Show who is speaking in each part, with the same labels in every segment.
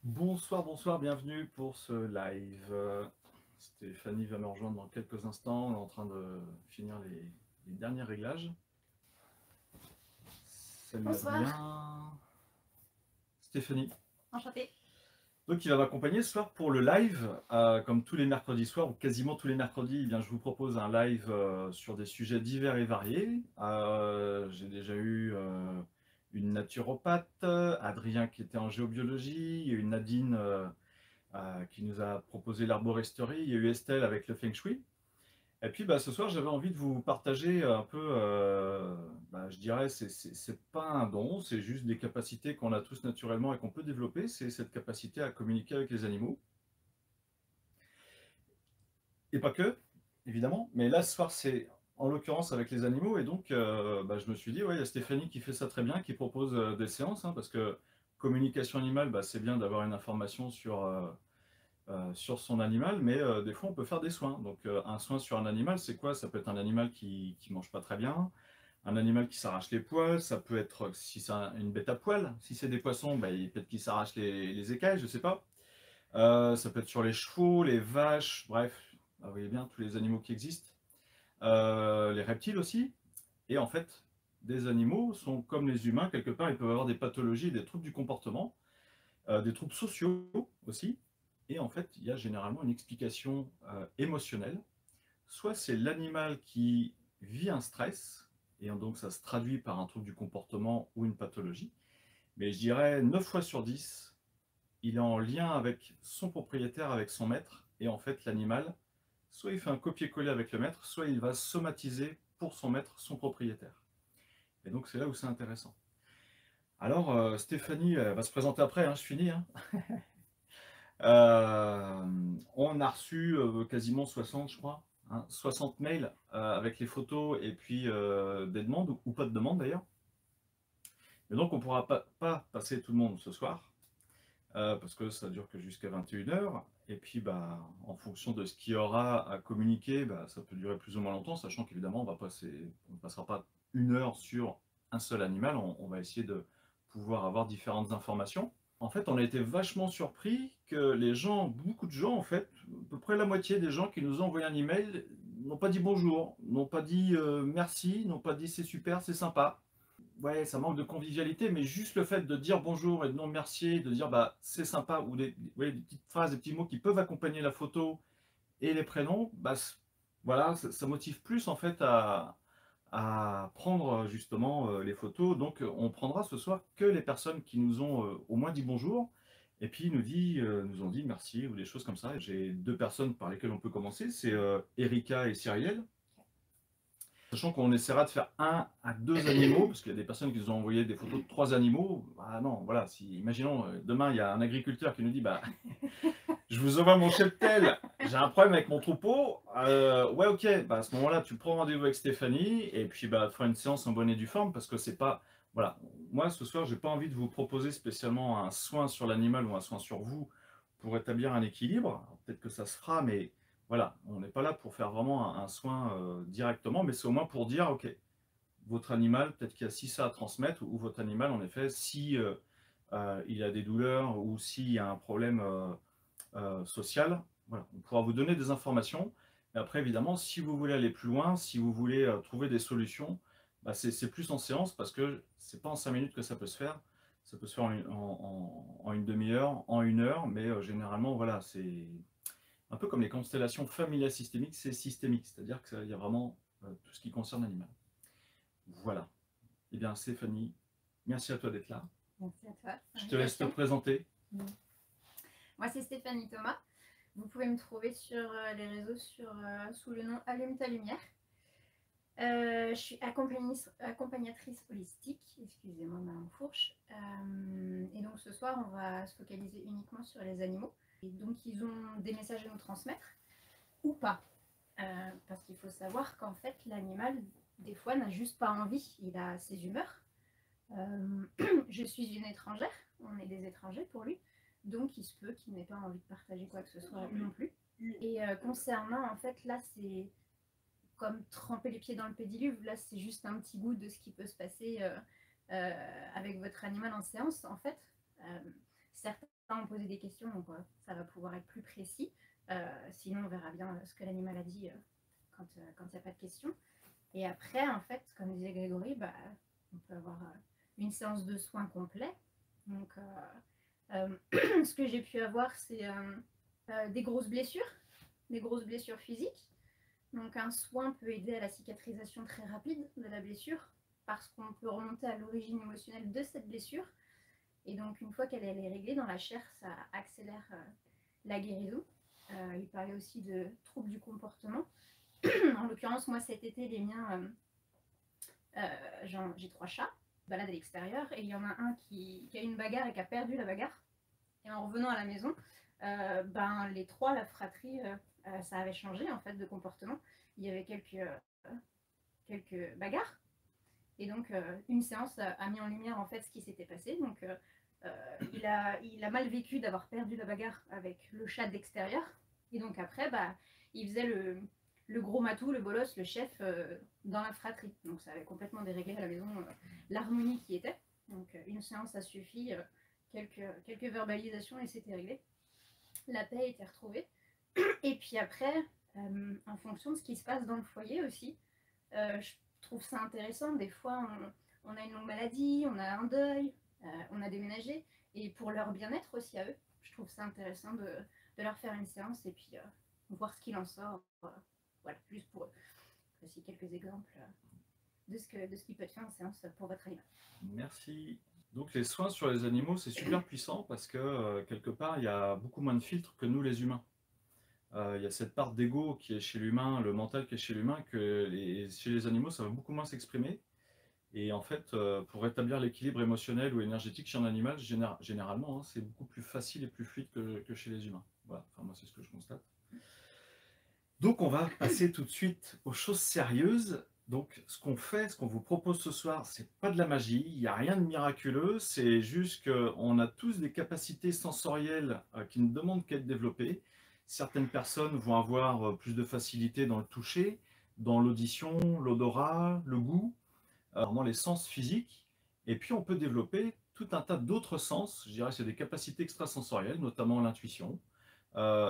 Speaker 1: Bonsoir, bonsoir, bienvenue pour ce live. Stéphanie va me rejoindre dans quelques instants. On est en train de finir les derniers réglages. Salut
Speaker 2: Bonsoir.
Speaker 1: Adrien. Stéphanie.
Speaker 2: Enchantée.
Speaker 1: Donc il va m'accompagner ce soir pour le live. Comme tous les mercredis soirs, ou quasiment tous les mercredis, eh bien, je vous propose un live sur des sujets divers et variés. J'ai déjà eu une naturopathe, Adrien qui était en géobiologie, il y a eu Nadine qui nous a proposé l'arboristerie, il y a eu Estelle avec le Feng Shui. Et puis ce soir, j'avais envie de vous partager un peu, je dirais, c'est pas un don, c'est juste des capacités qu'on a tous naturellement et qu'on peut développer, c'est cette capacité à communiquer avec les animaux. Et pas que, évidemment, mais là, ce soir, c'est en l'occurrence avec les animaux, et donc je me suis dit, ouais, il y a Stéphanie qui fait ça très bien, qui propose des séances, hein, parce que communication animale, c'est bien d'avoir une information sur son animal, mais des fois on peut faire des soins. Donc un soin sur un animal, c'est quoi? Ça peut être un animal qui mange pas très bien, un animal qui s'arrache les poils, ça peut être, si c'est une bête à poils, si c'est des poissons, peut-être qu'ils s'arrachent les écailles, je sais pas. Ça peut être sur les chevaux, les vaches, bref, vous voyez bien tous les animaux qui existent. Les reptiles aussi. Et en fait, des animaux sont comme les humains, quelque part, ils peuvent avoir des pathologies, des troubles du comportement, des troubles sociaux aussi. Et en fait, il y a généralement une explication émotionnelle. Soit c'est l'animal qui vit un stress, et donc ça se traduit par un trouble du comportement ou une pathologie. Mais je dirais 9 fois sur 10, il est en lien avec son propriétaire, avec son maître. Et en fait, l'animal, soit il fait un copier-coller avec le maître, soit il va somatiser pour son maître, son propriétaire. Et donc c'est là où c'est intéressant. Alors, Stéphanie va se présenter après, hein, je finis. Hein. On a reçu quasiment 60, je crois, hein, 60 mails avec les photos et puis des demandes, ou pas de demandes d'ailleurs. Et donc on ne pourra pas passer tout le monde ce soir, parce que ça dure que jusqu'à 21h. Et puis en fonction de ce qu'il y aura à communiquer, ça peut durer plus ou moins longtemps, sachant qu'évidemment on ne passera pas 1 heure sur un seul animal, on va essayer de pouvoir avoir différentes informations. En fait, on a été vachement surpris que les gens, beaucoup de gens, en fait, à peu près la moitié des gens qui nous ont envoyé un email n'ont pas dit bonjour, n'ont pas dit merci, n'ont pas dit c'est super, c'est sympa. Ouais, ça manque de convivialité, mais juste le fait de dire bonjour et de non merci, de dire c'est sympa, ou des petites phrases, des petits mots qui peuvent accompagner la photo et les prénoms, voilà, ça motive plus en fait à prendre justement les photos. Donc on prendra ce soir que les personnes qui nous ont au moins dit bonjour et puis nous ont dit merci ou des choses comme ça. J'ai 2 personnes par lesquelles on peut commencer, c'est Erika et Cyrielle. Sachant qu'on essaiera de faire 1 à 2 animaux, parce qu'il y a des personnes qui nous ont envoyé des photos de 3 animaux. Ah non, voilà, si, imaginons, demain il y a un agriculteur qui nous dit je vous envoie mon cheptel, j'ai un problème avec mon troupeau. Ouais, ok, à ce moment-là, tu prends rendez-vous avec Stéphanie et puis tu feras une séance en bonne et due forme parce que c'est pas. Voilà, moi ce soir, j'ai pas envie de vous proposer spécialement un soin sur l'animal ou un soin sur vous pour établir un équilibre. Peut-être que ça se fera, mais voilà, on n'est pas là pour faire vraiment un soin directement, mais c'est au moins pour dire, ok, votre animal, peut-être qu'il y a si ça à transmettre, ou votre animal, en effet, si il a des douleurs ou s'il y a un problème social, voilà, on pourra vous donner des informations. Et après, évidemment, si vous voulez aller plus loin, si vous voulez trouver des solutions, c'est plus en séance parce que c'est pas en 5 minutes que ça peut se faire. Ça peut se faire en une demi-heure, en 1 heure, mais généralement, voilà, c'est un peu comme les constellations familiales systémiques, c'est systémique, c'est-à-dire qu'il y a vraiment tout ce qui concerne l'animal. Voilà. Eh bien, Stéphanie, merci à toi d'être là.
Speaker 2: Merci à toi.
Speaker 1: Je te laisse te présenter.
Speaker 2: Moi, c'est Stéphanie Thomas. Vous pouvez me trouver sur les réseaux sous le nom Allume ta lumière. Je suis accompagnatrice holistique, excusez-moi ma fourche. Et donc ce soir, on va se focaliser uniquement sur les animaux. Et donc ils ont des messages à nous transmettre, ou pas. Parce qu'il faut savoir qu'en fait, l'animal, des fois, n'a juste pas envie. Il a ses humeurs. Je suis une étrangère, on est des étrangers pour lui. Donc il se peut qu'il n'ait pas envie de partager quoi que ce soit non plus. Et concernant, en fait, là c'est comme tremper les pieds dans le pédiluve, là c'est juste un petit bout de ce qui peut se passer avec votre animal en séance, en fait. Certains ont posé des questions, donc ça va pouvoir être plus précis. Sinon, on verra bien ce que l'animal a dit quand il n'y a pas de questions. Et après, en fait, comme disait Grégory, bah, on peut avoir une séance de soins complet. Donc, ce que j'ai pu avoir, c'est des grosses blessures physiques. Donc, un soin peut aider à la cicatrisation très rapide de la blessure parce qu'on peut remonter à l'origine émotionnelle de cette blessure. Et donc, une fois qu'elle est réglée dans la chair, ça accélère la guérison. Il parlait aussi de troubles du comportement. En l'occurrence, moi, cet été, les miens, j'ai 3 chats, je balade à l'extérieur, et il y en a un qui a eu une bagarre et qui a perdu la bagarre. Et en revenant à la maison, ben, les 3, la fratrie, ça avait changé en fait de comportement. Il y avait quelques bagarres. Et donc, une séance a mis en lumière en fait ce qui s'était passé. Donc, il a mal vécu d'avoir perdu la bagarre avec le chat d'extérieur. Et donc après, bah, il faisait le gros matou, le bolos, le chef dans la fratrie. Donc ça avait complètement déréglé à la maison l'harmonie qui était. Donc une séance a suffi, quelques verbalisations et c'était réglé. La paix était retrouvée. Et puis après, en fonction de ce qui se passe dans le foyer aussi, je trouve ça intéressant. Des fois, on a une longue maladie, on a un deuil, on a déménagé. Et pour leur bien-être aussi à eux, je trouve ça intéressant de leur faire une séance et puis voir ce qu'il en sort. Voilà, juste pour aussi quelques exemples de ce qui peut être fait en séance pour votre animal.
Speaker 1: Merci. Donc les soins sur les animaux, c'est super puissant parce que quelque part, il y a beaucoup moins de filtres que nous les humains. Il y a cette part d'ego qui est chez l'humain, le mental qui est chez l'humain, que chez les animaux, ça va beaucoup moins s'exprimer. Et en fait, pour rétablir l'équilibre émotionnel ou énergétique chez un animal, généralement, hein, c'est beaucoup plus facile et plus fluide que chez les humains. Voilà, enfin, moi, c'est ce que je constate. Donc, on va passer tout de suite aux choses sérieuses. Donc, ce qu'on fait, ce qu'on vous propose ce soir, c'est pas de la magie, il n'y a rien de miraculeux, c'est juste qu'on a tous des capacités sensorielles qui ne demandent qu'à être développées. Certaines personnes vont avoir plus de facilité dans le toucher, dans l'audition, l'odorat, le goût, vraiment les sens physiques. Et puis, on peut développer tout un tas d'autres sens, je dirais, c'est des capacités extrasensorielles, notamment l'intuition.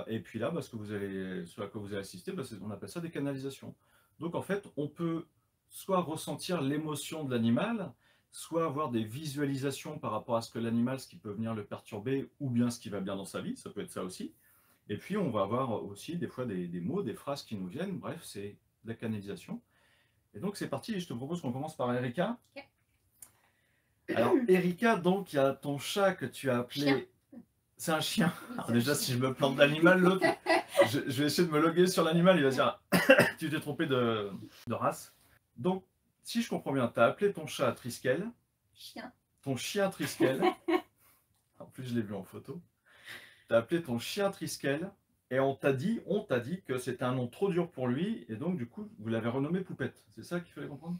Speaker 1: Et puis là, ce à quoi vous allez assister, on appelle ça des canalisations. Donc en fait, on peut soit ressentir l'émotion de l'animal, soit avoir des visualisations par rapport à ce que l'animal, ce qui peut venir le perturber, ou bien ce qui va bien dans sa vie, ça peut être ça aussi. Et puis on va avoir aussi des fois des mots, des phrases qui nous viennent, bref, c'est de la canalisation. Et donc c'est parti, je te propose qu'on commence par Erika.
Speaker 2: Okay.
Speaker 1: Alors Erika, donc il y a ton chat que tu as appelé...
Speaker 2: Chien.
Speaker 1: C'est un chien. Alors déjà, si je me plante d'animal, l'autre, je vais essayer de me loguer sur l'animal, il va dire tu t'es trompé de race. Donc, si je comprends bien, tu as appelé ton chat Triskel.
Speaker 2: Chien.
Speaker 1: Ton chien Triskel. En plus, je l'ai vu en photo. Tu as appelé ton chien Triskel et on t'a dit que c'était un nom trop dur pour lui et donc, du coup, vous l'avez renommé Poupette. C'est ça qu'il fallait comprendre?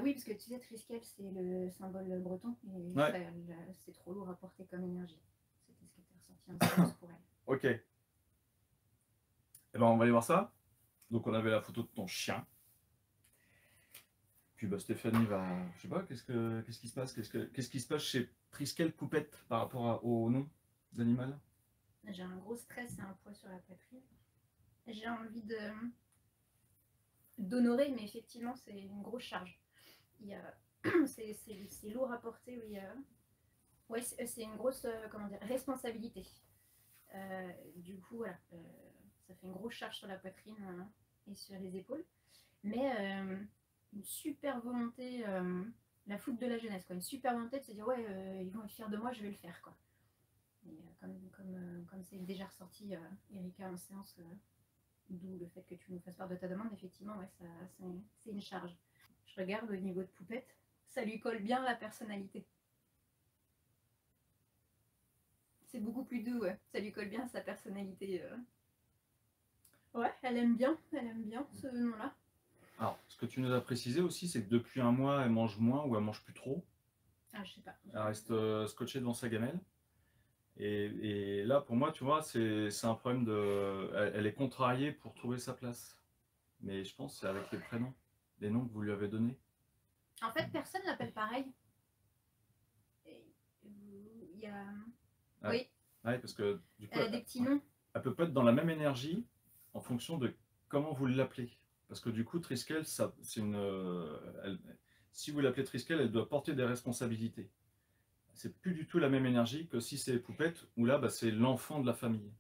Speaker 2: Oui, parce que tu sais, Triskel, c'est le symbole breton et
Speaker 1: ouais.
Speaker 2: C'est trop lourd à porter comme énergie. C'était ce qui était ressorti en séance pour elle.
Speaker 1: Ok. Eh ben, on va aller voir ça. Donc, on avait la photo de ton chien. Puis bah, Stéphanie va, je sais pas, qu'est-ce qui se passe, qu'est-ce qui se passe chez Triskel Poupette par rapport au nom d'animal?
Speaker 2: J'ai un gros stress et un poids sur la poitrine. J'ai envie d'honorer, mais effectivement, c'est une grosse charge. C'est lourd à porter, oui. Ouais, c'est une grosse responsabilité. Du coup, voilà, ça fait une grosse charge sur la poitrine et sur les épaules. Mais une super volonté, la foudre de la jeunesse, quoi. Une super volonté de se dire, ouais, ils vont être fiers de moi, je vais le faire, quoi. Et comme c'est déjà ressorti, Erika, en séance, d'où le fait que tu nous fasses part de ta demande, effectivement, ouais, c'est une charge. Je regarde au niveau de Poupette, ça lui colle bien la personnalité. C'est beaucoup plus doux, ouais. Ça lui colle bien sa personnalité. Ouais, elle aime bien ce nom-là.
Speaker 1: Alors, ce que tu nous as précisé aussi, c'est que depuis un mois, elle mange moins ou elle mange plus trop.
Speaker 2: Ah, je sais pas.
Speaker 1: Elle reste scotchée devant sa gamelle. Et là, pour moi, tu vois, c'est un problème de... Elle est contrariée pour trouver sa place. Mais je pense que c'est avec les prénoms, les noms que vous lui avez donnés.
Speaker 2: En fait, personne l'appelle pareil. Et, il y a...
Speaker 1: Ouais.
Speaker 2: Oui,
Speaker 1: Ouais, parce que du coup,
Speaker 2: elle a des petits noms.
Speaker 1: elle peut pas être dans la même énergie en fonction de comment vous l'appelez. Parce que du coup, Triskel, ça, c'est une, si vous l'appelez Triskel, elle doit porter des responsabilités. C'est plus du tout la même énergie que si c'est Poupette, où là, bah, c'est l'enfant de la famille.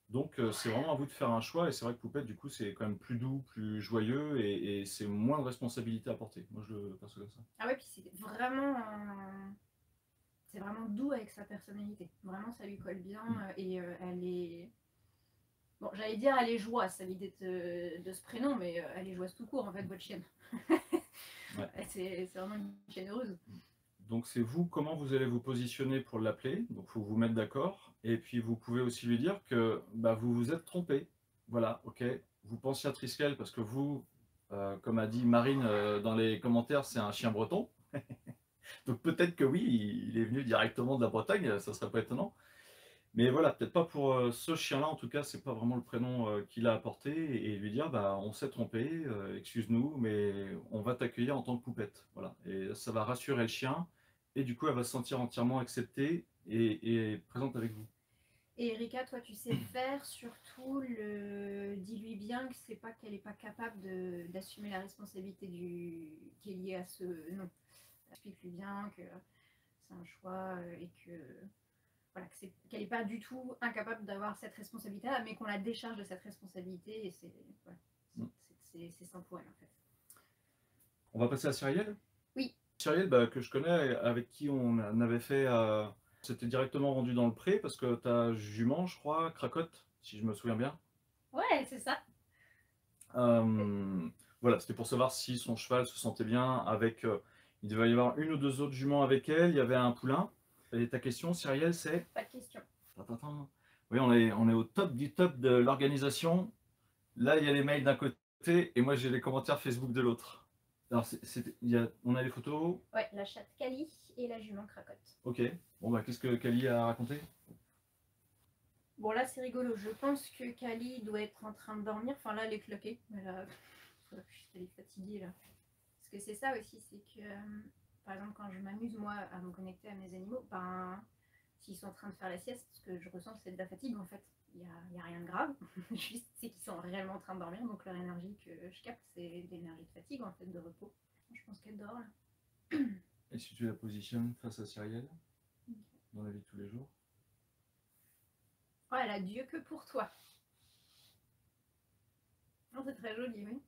Speaker 1: Donc, c'est vraiment à vous de faire un choix. Et c'est vrai que Poupette, du coup, c'est quand même plus doux, plus joyeux, et c'est moins de responsabilités à porter. Moi, je le perçois comme ça.
Speaker 2: Ah ouais, puis c'est vraiment doux avec sa personnalité. Vraiment, ça lui colle bien. Et elle est... Bon, j'allais dire elle est joyeuse à l'idée de ce prénom, mais elle est joyeuse tout court, en fait, votre chienne.
Speaker 1: Ouais.
Speaker 2: C'est vraiment une chienne heureuse.
Speaker 1: Donc c'est vous, comment vous allez vous positionner pour l'appeler. Donc il faut vous mettre d'accord. Et puis vous pouvez aussi lui dire que bah, vous vous êtes trompé. Voilà, ok. Vous pensiez à Triskel parce que vous, comme a dit Marine dans les commentaires, c'est un chien breton. Donc peut-être que oui, il est venu directement de la Bretagne, ça serait pas étonnant. Mais voilà, peut-être pas pour ce chien-là, en tout cas, c'est pas vraiment le prénom qu'il a apporté. Et lui dire, bah, on s'est trompé, excuse-nous, mais on va t'accueillir en tant que poupette. Voilà. Et ça va rassurer le chien. Et du coup, elle va se sentir entièrement acceptée et présente avec vous.
Speaker 2: Et Erika, toi, tu sais faire, surtout, dis-lui bien que c'est pas qu'elle n'est pas capable d'assumer la responsabilité qui est liée à ce nom. Explique-lui bien que c'est un choix et que voilà, qu'elle n'est pas du tout incapable d'avoir cette responsabilité, mais qu'on la décharge de cette responsabilité et voilà, c'est simple pour elle en fait.
Speaker 1: On va passer à Cyrielle.
Speaker 2: Oui.
Speaker 1: Cyrielle, bah, que je connais, avec qui on avait fait. C'était directement rendu dans le pré parce que ta jument, je crois, cracotte, si je me souviens bien.
Speaker 2: Ouais, c'est ça.
Speaker 1: Voilà, c'était pour savoir si son cheval se sentait bien avec. Il devait y avoir une ou deux autres juments avec elle, il y avait un poulain. Et ta question, Cyrielle, c'est.
Speaker 2: Pas de question.
Speaker 1: Attends. Oui, on est au top du top de l'organisation. Là, il y a les mails d'un côté et moi, j'ai les commentaires Facebook de l'autre. Alors, on a les photos.
Speaker 2: Ouais, la chatte Cali et la jument Cracotte.
Speaker 1: Ok. Bon, bah, qu'est-ce que Kali a raconté?
Speaker 2: Bon, là, c'est rigolo. Je pense que Kali doit être en train de dormir. Enfin, là, elle est cloquée. Elle est fatiguée, là. Parce que c'est ça aussi, c'est que, par exemple, quand je m'amuse, moi, à me connecter à mes animaux, ben, s'ils sont en train de faire la sieste, ce que je ressens, c'est de la fatigue, en fait. Il n'y a rien de grave. Juste, c'est qu'ils sont réellement en train de dormir. Donc, leur énergie que je capte, c'est de l'énergie de fatigue, en fait, de repos. Je pense qu'elle dort, là.
Speaker 1: Et si tu la positionnes face à Cyrielle, dans la vie de tous les jours?
Speaker 2: Oh, elle a Dieu que pour toi. Oh, c'est très joli, oui.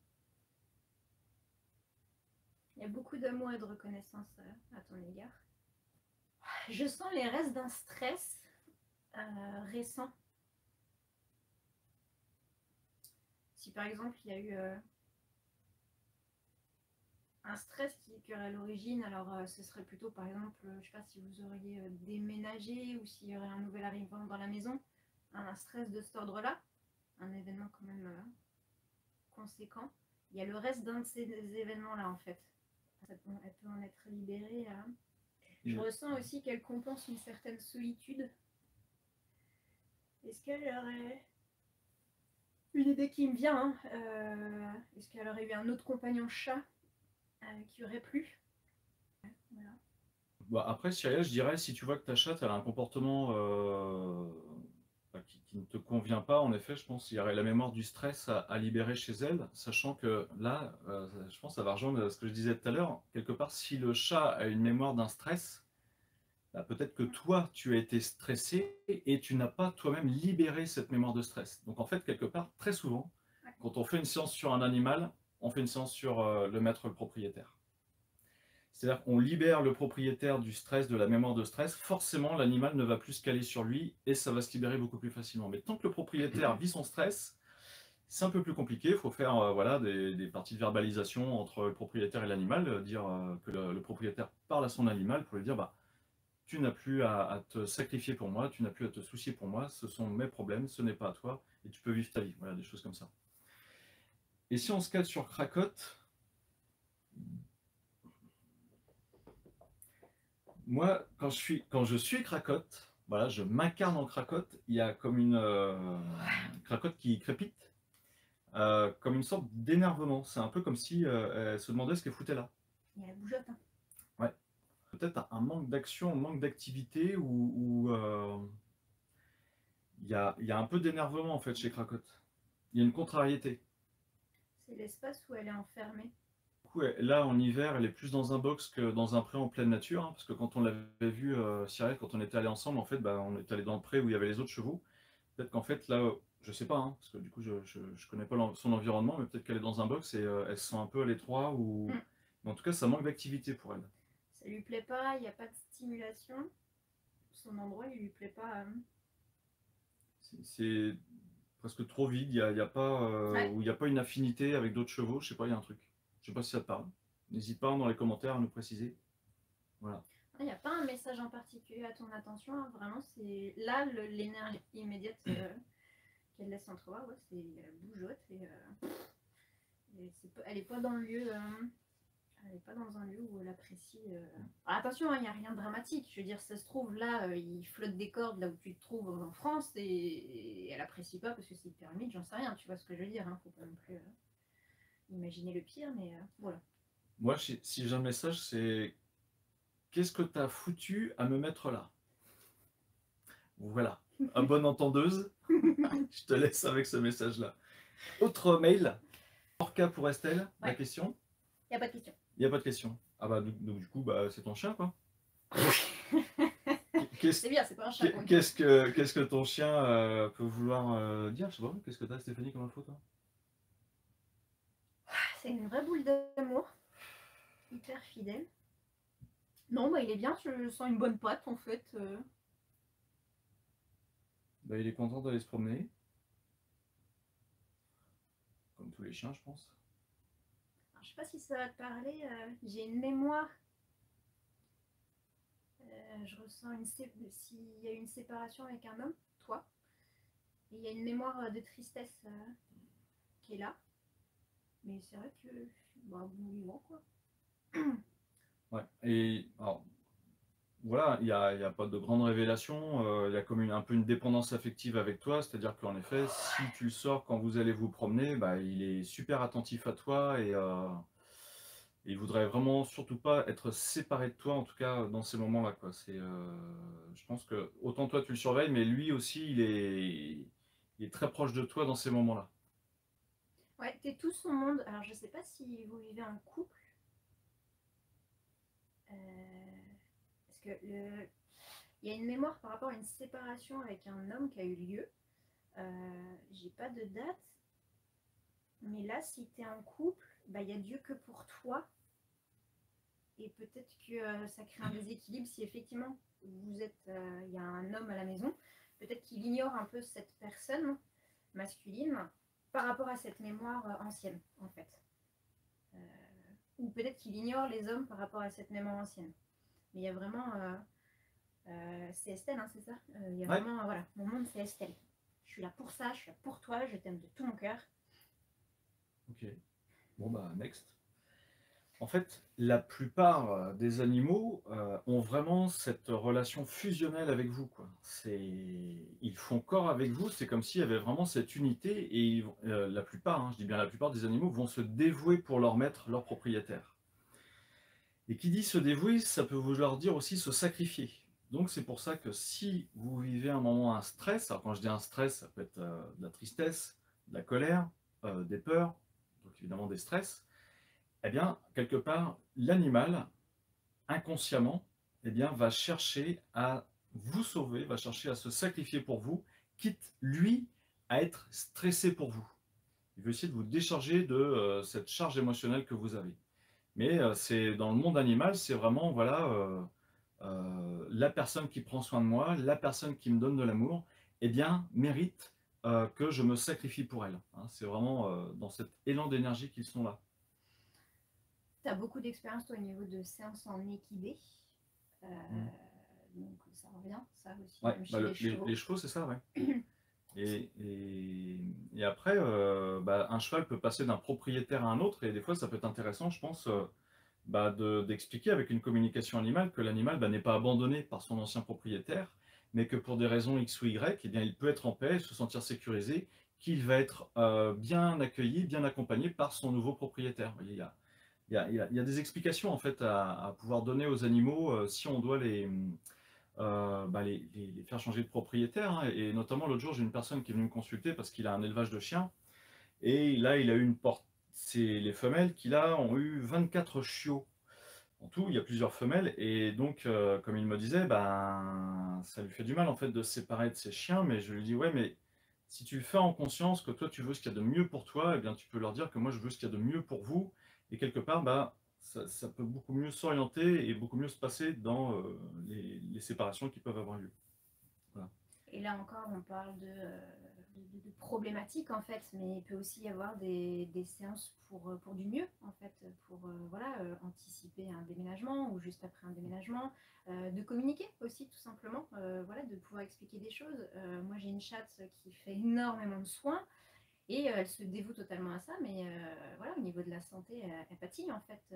Speaker 2: Il y a beaucoup d'amour et de reconnaissance à ton égard. Je sens les restes d'un stress récent. Si par exemple il y a eu un stress qui aurait à l'origine, alors ce serait plutôt par exemple, je ne sais pas si vous auriez déménagé ou s'il y aurait un nouvel arrivant dans la maison, un stress de cet ordre-là, un événement quand même conséquent. Il y a le reste d'un de ces événements-là en fait. Elle peut en être libérée. Je ressens aussi qu'elle compense une certaine solitude. Est-ce qu'elle aurait... Une idée qui me vient, hein, est-ce qu'elle aurait eu un autre compagnon chat qui aurait plu? Voilà.
Speaker 1: Bah, après, Cyrielle, je dirais, si tu vois que ta chatte elle a un comportement qui ne te convient pas, en effet, je pense qu'il y aurait la mémoire du stress à libérer chez elle, sachant que là, je pense que ça va rejoindre ce que je disais tout à l'heure. Quelque part, si le chat a une mémoire d'un stress, bah, peut-être que toi, tu as été stressé et tu n'as pas toi-même libéré cette mémoire de stress. Donc en fait, quelque part, très souvent, quand on fait une séance sur un animal, on fait une séance sur le maître, le propriétaire. C'est-à-dire qu'on libère le propriétaire du stress, de la mémoire de stress, forcément l'animal ne va plus se caler sur lui et ça va se libérer beaucoup plus facilement. Mais tant que le propriétaire vit son stress, c'est un peu plus compliqué. Il faut faire voilà, des parties de verbalisation entre le propriétaire et l'animal, dire que le propriétaire parle à son animal pour lui dire bah, tu n'as plus à te sacrifier pour moi, tu n'as plus à te soucier pour moi, ce sont mes problèmes, ce n'est pas à toi et tu peux vivre ta vie. Voilà, des choses comme ça. Et si on se cale sur Cracotte, moi, quand je suis Cracotte, Voilà, je m'incarne en cracotte. Il y a comme une cracotte qui crépite, comme une sorte d'énervement. C'est un peu comme si elle se demandait ce qu'elle foutait là.
Speaker 2: Il y a la bougeotte, hein.
Speaker 1: Ouais. Peut-être un manque d'action, un manque d'activité, il y a un peu d'énervement en fait chez Cracotte. Il y a une contrariété.
Speaker 2: C'est l'espace où elle est enfermée.
Speaker 1: Du coup, là, en hiver, elle est plus dans un box que dans un pré en pleine nature, hein, parce que quand on l'avait vu, Cyril, quand on était allé ensemble, en fait, bah, on est allé dans le pré où il y avait les autres chevaux. Peut-être qu'en fait, là, je sais pas, hein, parce que du coup, je connais pas son environnement, mais peut-être qu'elle est dans un box et elle se sent un peu à l'étroit, ou...
Speaker 2: Mm.
Speaker 1: Mais en tout cas, ça manque d'activité pour elle.
Speaker 2: Ça lui plaît pas, il n'y a pas de stimulation. Son endroit, il lui plaît pas.
Speaker 1: C'est presque trop vide, il y a pas,
Speaker 2: Ouais.
Speaker 1: ou il n'y a pas une affinité avec d'autres chevaux, je sais pas, il y a un truc. Je sais pas si ça te parle. N'hésite pas dans les commentaires à nous préciser. Voilà.
Speaker 2: Il n'y a pas un message en particulier à ton attention, hein. Vraiment, c'est là l'énergie immédiate qu'elle laisse entrevoir, ouais, c'est la bougeotte elle est pas dans le lieu, elle est pas dans un lieu où elle apprécie. Alors, attention, il n'y a rien de dramatique. Je veux dire, ça se trouve là, il flotte des cordes là où tu te trouves en France et elle apprécie pas parce que c'est hyper humide, j'en sais rien. Tu vois ce que je veux dire, hein. Faut pas non plus imaginer le pire, mais voilà.
Speaker 1: Moi, si j'ai un message, c'est qu'est-ce que t'as foutu à me mettre là? Voilà. À bonne entendeuse, je te laisse avec ce message-là. Autre mail. Orca pour Estelle, la
Speaker 2: Ouais.
Speaker 1: question?
Speaker 2: Il n'y a pas de question.
Speaker 1: Il n'y a pas de question. Ah bah, donc, du coup, bah, c'est ton chien, quoi.
Speaker 2: C'est bien, c'est pas un chat.
Speaker 1: Qu'est-ce que ton chien peut vouloir dire? Je sais pas, qu'est-ce que t'as, Stéphanie, comme info, toi?
Speaker 2: C'est une vraie boule d'amour. Hyper fidèle. Non, bah il est bien, je sens une bonne patte en fait.
Speaker 1: Bah, il est content d'aller se promener. Comme tous les chiens, je pense.
Speaker 2: Alors, je sais pas si ça va te parler, j'ai une mémoire. Je ressens s'il y a une séparation avec un homme, toi, et il y a une mémoire de tristesse qui est là. Mais c'est vrai que bah, bon vivant quoi.
Speaker 1: Ouais. Et alors, voilà, il y a pas de grande révélation. Il y a comme un peu une dépendance affective avec toi. C'est-à-dire qu'en effet, si tu le sors quand vous allez vous promener, bah, il est super attentif à toi et il voudrait vraiment surtout pas être séparé de toi, en tout cas dans ces moments-là, quoi. Je pense que autant toi tu le surveilles, mais lui aussi il est très proche de toi dans ces moments-là.
Speaker 2: Ouais, t'es tout son monde. Alors je sais pas si vous vivez en couple. Parce que il y a une mémoire par rapport à une séparation avec un homme qui a eu lieu. J'ai pas de date. Mais là, si tu es en couple, bah, il n'y a Dieu que pour toi. Et peut-être que ça crée un déséquilibre si effectivement il y a un homme à la maison. Peut-être qu'il ignore un peu cette personne masculine par rapport à cette mémoire ancienne, en fait. Euh, ou peut-être qu'il ignore les hommes par rapport à cette mémoire ancienne. Mais il y a vraiment. C'est Estelle, hein, c'est ça. Il y a
Speaker 1: Ouais.
Speaker 2: vraiment. Voilà, mon monde, c'est Estelle. Je suis là pour ça, je suis là pour toi, je t'aime de tout mon cœur.
Speaker 1: Ok. Bon bah next. En fait, la plupart des animaux ont vraiment cette relation fusionnelle avec vous, quoi. Ils font corps avec vous, c'est comme s'il y avait vraiment cette unité et la plupart, hein, je dis bien la plupart des animaux, vont se dévouer pour leur maître, leur propriétaire. Et qui dit se dévouer, ça peut vouloir dire aussi se sacrifier. Donc c'est pour ça que si vous vivez un moment un stress, alors quand je dis un stress, ça peut être de la tristesse, de la colère, des peurs, donc évidemment des stress, eh bien, quelque part, l'animal, inconsciemment, eh bien, va chercher à vous sauver, va chercher à se sacrifier pour vous, quitte, lui, à être stressé pour vous. Il veut essayer de vous décharger de cette charge émotionnelle que vous avez. Mais c'est dans le monde animal, c'est vraiment, voilà, la personne qui prend soin de moi, la personne qui me donne de l'amour, eh bien, mérite que je me sacrifie pour elle. Hein, c'est vraiment dans cet élan d'énergie qu'ils sont là.
Speaker 2: Tu as beaucoup d'expérience au niveau de séances en équidé. Donc ça revient, ça aussi,
Speaker 1: Ouais,
Speaker 2: même
Speaker 1: bah
Speaker 2: chez les chevaux.
Speaker 1: les chevaux, c'est ça, ouais. Et après, bah, un cheval peut passer d'un propriétaire à un autre, et des fois, ça peut être intéressant, je pense, bah, d'expliquer avec une communication animale que l'animal bah, n'est pas abandonné par son ancien propriétaire, mais que pour des raisons X ou Y, eh bien, il peut être en paix, se sentir sécurisé, qu'il va être bien accueilli, bien accompagné par son nouveau propriétaire. Vous voyez, il y a des explications en fait à pouvoir donner aux animaux si on doit les faire changer de propriétaire, hein. Et notamment l'autre jour, j'ai une personne qui est venue me consulter parce qu'il a un élevage de chiens. Et là, il a eu une porte. C'est les femelles qu'il a ont eu 24 chiots. En tout, il y a plusieurs femelles. Et donc, comme il me disait, ben, ça lui fait du mal en fait de se séparer de ses chiens. Mais je lui dis, ouais, mais si tu le fais en conscience que toi, tu veux ce qu'il y a de mieux pour toi, eh bien, tu peux leur dire que moi, je veux ce qu'il y a de mieux pour vous. Et quelque part, bah, ça peut beaucoup mieux s'orienter et beaucoup mieux se passer dans les séparations qui peuvent avoir lieu. Voilà.
Speaker 2: Et là encore, on parle de problématiques en fait, mais il peut aussi y avoir des séances pour du mieux en fait, pour voilà, anticiper un déménagement ou juste après un déménagement, de communiquer aussi tout simplement, voilà, de pouvoir expliquer des choses. Moi j'ai une chatte qui fait énormément de soins et elle se dévoue totalement à ça, mais voilà, au niveau de la santé, elle pâtit en fait.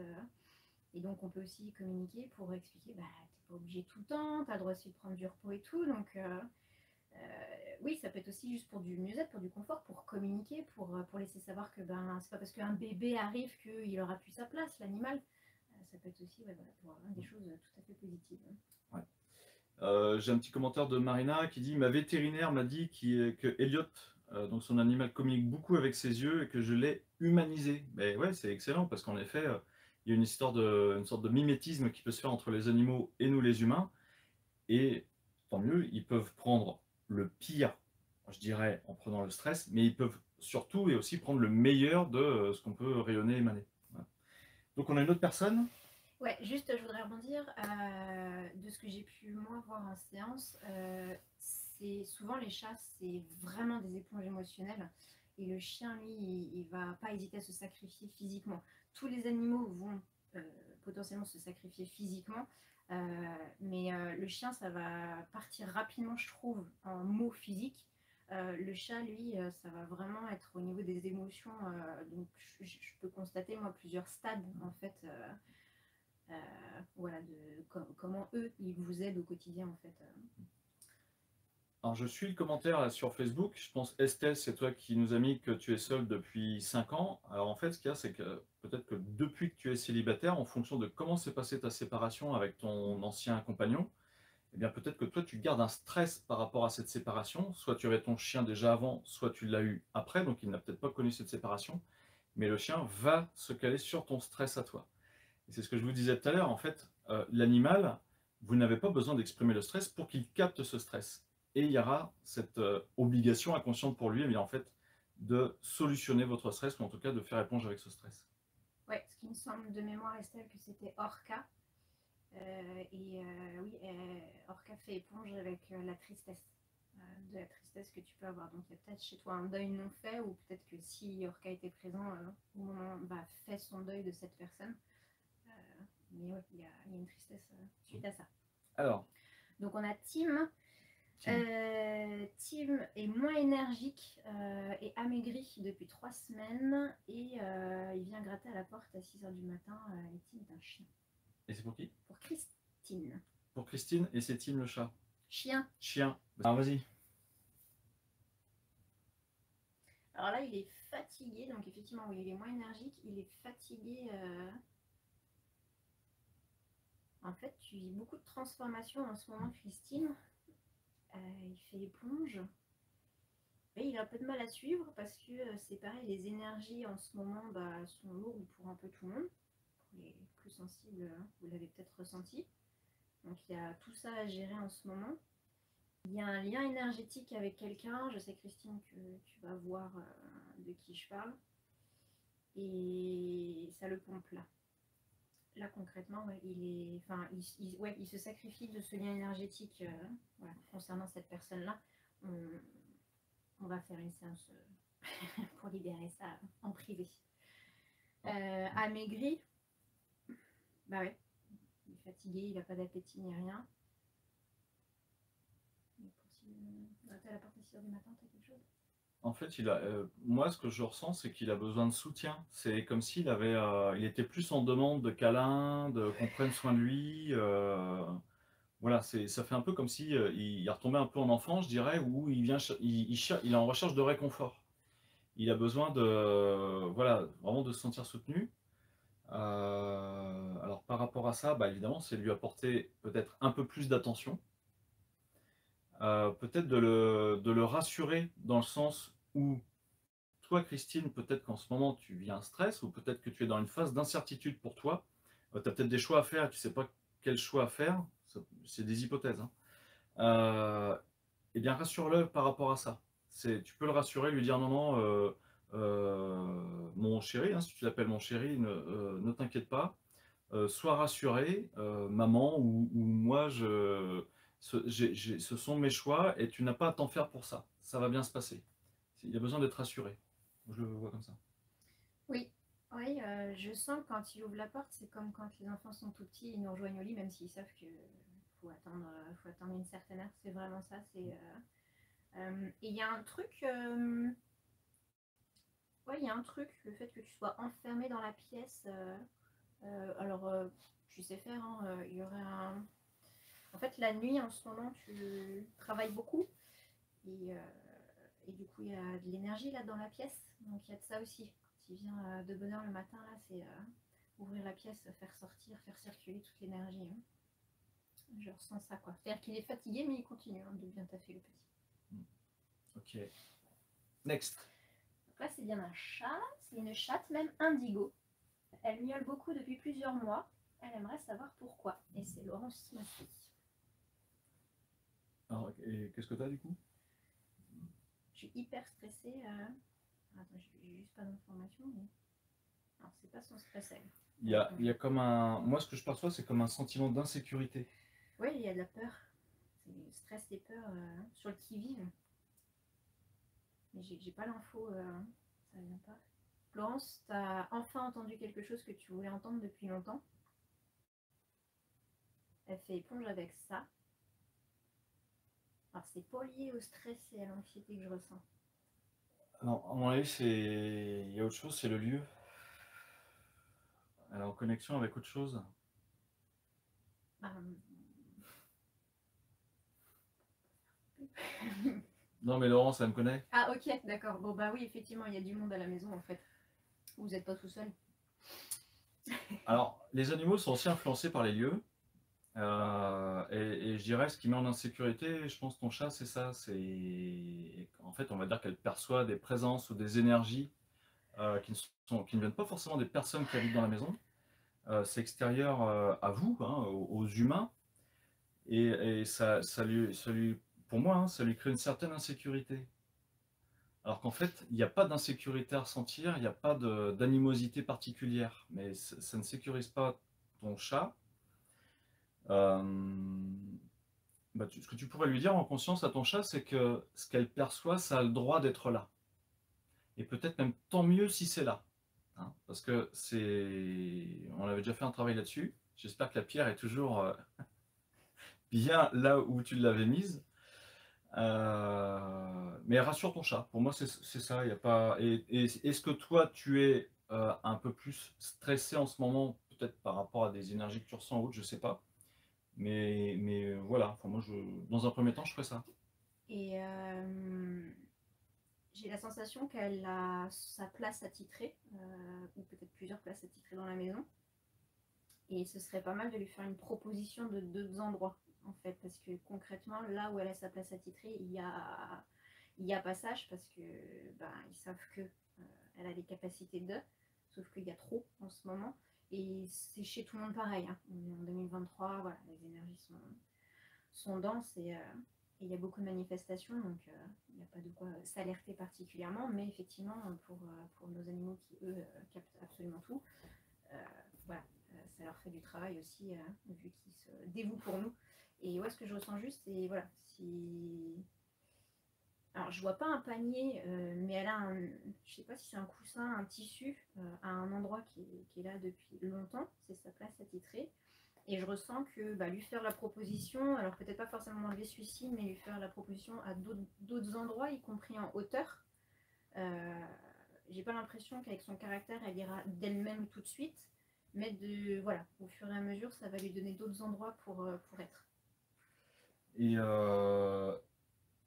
Speaker 2: Et donc on peut aussi communiquer pour expliquer, bah t'es pas obligé tout le temps, t'as le droit aussi de prendre du repos et tout, donc oui, ça peut être aussi juste pour du mieux-être, pour du confort, pour communiquer, pour laisser savoir que ben, c'est pas parce qu'un bébé arrive qu'il aura plus sa place, l'animal. Ça peut être aussi ouais, voilà, pour des choses tout à fait positives.
Speaker 1: Ouais. J'ai un petit commentaire de Marina qui dit: ma vétérinaire m'a dit que Elliot, donc son animal, communique beaucoup avec ses yeux et que je l'ai humanisé. Mais ouais, c'est excellent parce qu'en effet, il y a une sorte de mimétisme qui peut se faire entre les animaux et nous les humains. Et tant mieux, ils peuvent prendre le pire, je dirais, en prenant le stress, mais ils peuvent surtout et aussi prendre le meilleur de ce qu'on peut rayonner et émaner. Voilà. Donc on a une autre personne.
Speaker 2: Ouais, juste je voudrais rebondir de ce que j'ai pu moi voir en séance. C'est souvent les chats, c'est vraiment des éponges émotionnelles. Et le chien, lui, il va pas hésiter à se sacrifier physiquement. Tous les animaux vont potentiellement se sacrifier physiquement, mais le chien, ça va partir rapidement, je trouve, en mots physiques. Le chat, lui, ça va vraiment être au niveau des émotions. Donc, je peux constater, moi, plusieurs stades, en fait. Voilà, comment eux, ils vous aident au quotidien, en fait.
Speaker 1: Alors je suis le commentaire là, sur Facebook. Je pense Estelle, c'est toi qui nous a mis que tu es seule depuis 5 ans. Alors en fait, ce qu'il y a, c'est que peut-être que depuis que tu es célibataire, en fonction de comment s'est passée ta séparation avec ton ancien compagnon, eh bien peut-être que toi tu gardes un stress par rapport à cette séparation. Soit tu avais ton chien déjà avant, soit tu l'as eu après, donc il n'a peut-être pas connu cette séparation. Mais le chien va se caler sur ton stress à toi. Et c'est ce que je vous disais tout à l'heure, en fait, l'animal, vous n'avez pas besoin d'exprimer le stress pour qu'il capte ce stress. Et il y aura cette obligation inconsciente pour lui, mais en fait, de solutionner votre stress, ou en tout cas de faire éponge avec ce stress.
Speaker 2: Ouais, ce qui me semble de mémoire, Estelle, que c'était Orca. Oui, Orca fait éponge avec la tristesse, de la tristesse que tu peux avoir. Donc il y a peut-être chez toi un deuil non fait, ou peut-être que si Orca était présent au moment, bah, fait son deuil de cette personne. Mais oui, il y a une tristesse suite à ça.
Speaker 1: Alors,
Speaker 2: donc on a Tim. Tim est moins énergique et amaigri depuis 3 semaines et il vient gratter à la porte à 6 h du matin. Et Tim est un chien.
Speaker 1: Et c'est pour qui?
Speaker 2: Pour Christine.
Speaker 1: Pour Christine, et c'est Tim le chat.
Speaker 2: Chien.
Speaker 1: Chien. Alors vas-y.
Speaker 2: Alors là, il est fatigué, donc effectivement, oui, il est moins énergique, il est fatigué. En fait, tu vis beaucoup de transformations en ce moment, Christine. Il fait éponge. Et il a un peu de mal à suivre parce que c'est pareil, les énergies en ce moment sont lourdes pour un peu tout le monde. Pour les plus sensibles, vous l'avez peut-être ressenti. Donc il y a tout ça à gérer en ce moment. Il y a un lien énergétique avec quelqu'un. Je sais, Christine, que tu vas voir de qui je parle. Et ça le pompe là. Là, concrètement, ouais, il se sacrifie de ce lien énergétique voilà, concernant cette personne-là. On va faire une séance pour libérer ça en privé. Amaigri, bah ouais, il est fatigué, il n'a pas d'appétit ni rien. T'as la porte à 6 h du matin, t'as quelque chose?
Speaker 1: En fait, moi, ce que je ressens, c'est qu'il a besoin de soutien. C'est comme s'il il était plus en demande de câlins, qu'on prenne soin de lui. Voilà, ça fait un peu comme si il est retombé un peu en enfant, je dirais, où il est en recherche de réconfort. Il a besoin de, voilà, vraiment de se sentir soutenu. Alors par rapport à ça, bah, évidemment, c'est lui apporter peut-être un peu plus d'attention. Peut-être de le rassurer dans le sens où toi, Christine, peut-être qu'en ce moment tu vis un stress ou peut-être que tu es dans une phase d'incertitude pour toi. Tu as peut-être des choix à faire et tu ne sais pas quel choix à faire. C'est des hypothèses, hein. Eh bien, rassure-le par rapport à ça. Tu peux le rassurer, lui dire non, non, mon chéri, hein, si tu l'appelles mon chéri, ne t'inquiète pas, sois rassuré, maman ou moi, ce sont mes choix et tu n'as pas à t'en faire pour ça. Ça va bien se passer. Il y a besoin d'être rassuré. Je le vois comme ça.
Speaker 2: Oui, oui, je sens que quand il ouvre la porte, c'est comme quand les enfants sont tout petits, ils nous rejoignent au lit, même s'ils savent qu'il faut attendre une certaine heure. C'est vraiment ça. Et il y a un truc, ouais, il y a un truc, le fait que tu sois enfermé dans la pièce. Tu sais faire, hein, il y aurait un. En fait, la nuit, en ce moment, tu travailles beaucoup et, euh, et du coup, il y a de l'énergie là dans la pièce. Donc, il y a de ça aussi. Quand il vient de bonne heure le matin, là, c'est ouvrir la pièce, faire sortir, faire circuler toute l'énergie, hein. Je ressens ça, quoi. C'est-à-dire qu'il est fatigué, mais il continue, hein, de bien taffer le petit.
Speaker 1: Ok. Next.
Speaker 2: Donc là, c'est bien un chat. C'est une chatte, même indigo. Elle miaule beaucoup depuis plusieurs mois. Elle aimerait savoir pourquoi. Et c'est Laurence Massy.
Speaker 1: Alors, et qu'est-ce que tu as du coup?
Speaker 2: Je suis hyper stressée. Attends, j'ai juste pas d'informations. Mais... Non, c'est pas son stress, elle.
Speaker 1: Il y a comme un. Moi, ce que je perçois, c'est comme un sentiment d'insécurité.
Speaker 2: Oui, il y a de la peur. C'est le stress et peur sur le qui-vive. Mais j'ai pas l'info. Ça vient pas. Florence, t'as enfin entendu quelque chose que tu voulais entendre depuis longtemps. Elle fait éponge avec ça. Alors, c'est pas lié au stress et à l'anxiété que je ressens.
Speaker 1: Non, à mon avis, il y a autre chose, c'est le lieu. Elle est en connexion avec autre chose.
Speaker 2: Euh,
Speaker 1: Non, mais Laurence, elle me connaît.
Speaker 2: Ah, ok, d'accord. Bon, bah oui, effectivement, il y a du monde à la maison en fait. Vous n'êtes pas tout seul.
Speaker 1: Alors, les animaux sont aussi influencés par les lieux. Et je dirais, ce qui met en insécurité, je pense, ton chat, c'est ça. En fait, on va dire qu'elle perçoit des présences ou des énergies qui ne viennent pas forcément des personnes qui habitent dans la maison. C'est extérieur à vous, hein, aux humains. Et pour moi, hein, ça lui crée une certaine insécurité. Alors qu'en fait, il n'y a pas d'insécurité à ressentir, il n'y a pas d'animosité particulière. Mais ça ne sécurise pas ton chat. Euh, Ce que tu pourrais lui dire en conscience à ton chat, c'est que ce qu'elle perçoit, ça a le droit d'être là. Et peut-être même tant mieux si c'est là. Hein, parce que on avait déjà fait un travail là-dessus. J'espère que la pierre est toujours bien là où tu l'avais mise. Mais rassure ton chat. Pour moi, c'est ça. Y a pas... Est-ce que toi, tu es un peu plus stressé en ce moment, peut-être par rapport à des énergies que tu ressens ou autre, je sais pas. Mais voilà. Enfin, moi, dans un premier temps, je ferais ça.
Speaker 2: Et j'ai la sensation qu'elle a sa place attitrée, ou peut-être plusieurs places attitrées dans la maison. Et ce serait pas mal de lui faire une proposition de deux endroits, en fait, parce que concrètement, là où elle a sa place attitrée, il y a passage, parce que ben, ils savent que elle a les capacités d'eux, sauf qu'il y a trop en ce moment. Et c'est chez tout le monde pareil, hein. On est en 2023, voilà, les énergies sont denses et il y a beaucoup de manifestations, donc il n'y a pas de quoi s'alerter particulièrement, mais effectivement, pour nos animaux qui, eux, captent absolument tout, voilà, ça leur fait du travail aussi, vu qu'ils se dévouent pour nous. Et ouais, ce que je ressens juste, c'est, voilà, si... Alors, je vois pas un panier, mais elle a je sais pas si c'est un coussin, un tissu, à un endroit qui est là depuis longtemps, c'est sa place attitrée. Et je ressens que bah, lui faire la proposition, alors peut-être pas forcément enlever celui-ci, mais lui faire la proposition à d'autres endroits, y compris en hauteur. Euh, j'ai pas l'impression qu'avec son caractère, elle ira d'elle-même tout de suite, mais voilà, au fur et à mesure, ça va lui donner d'autres endroits pour être.
Speaker 1: Et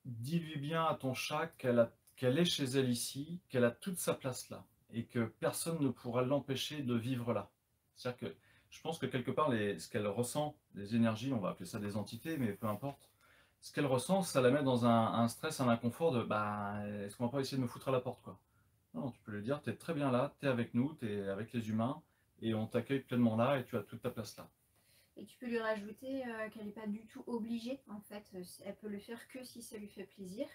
Speaker 1: dis-lui bien à ton chat qu'elle est chez elle ici, qu'elle a toute sa place là, et que personne ne pourra l'empêcher de vivre là. C'est-à-dire que je pense que quelque part, ce qu'elle ressent, les énergies, on va appeler ça des entités, mais peu importe, ce qu'elle ressent, ça la met dans un stress, un inconfort de bah, est-ce qu'on va pas essayer de me foutre à la porte, quoi. Non, tu peux lui dire, tu es très bien là, tu es avec nous, tu es avec les humains, et on t'accueille pleinement là, et tu as toute ta place là.
Speaker 2: Et tu peux lui rajouter qu'elle n'est pas du tout obligée, en fait. Elle peut le faire que si ça lui fait plaisir.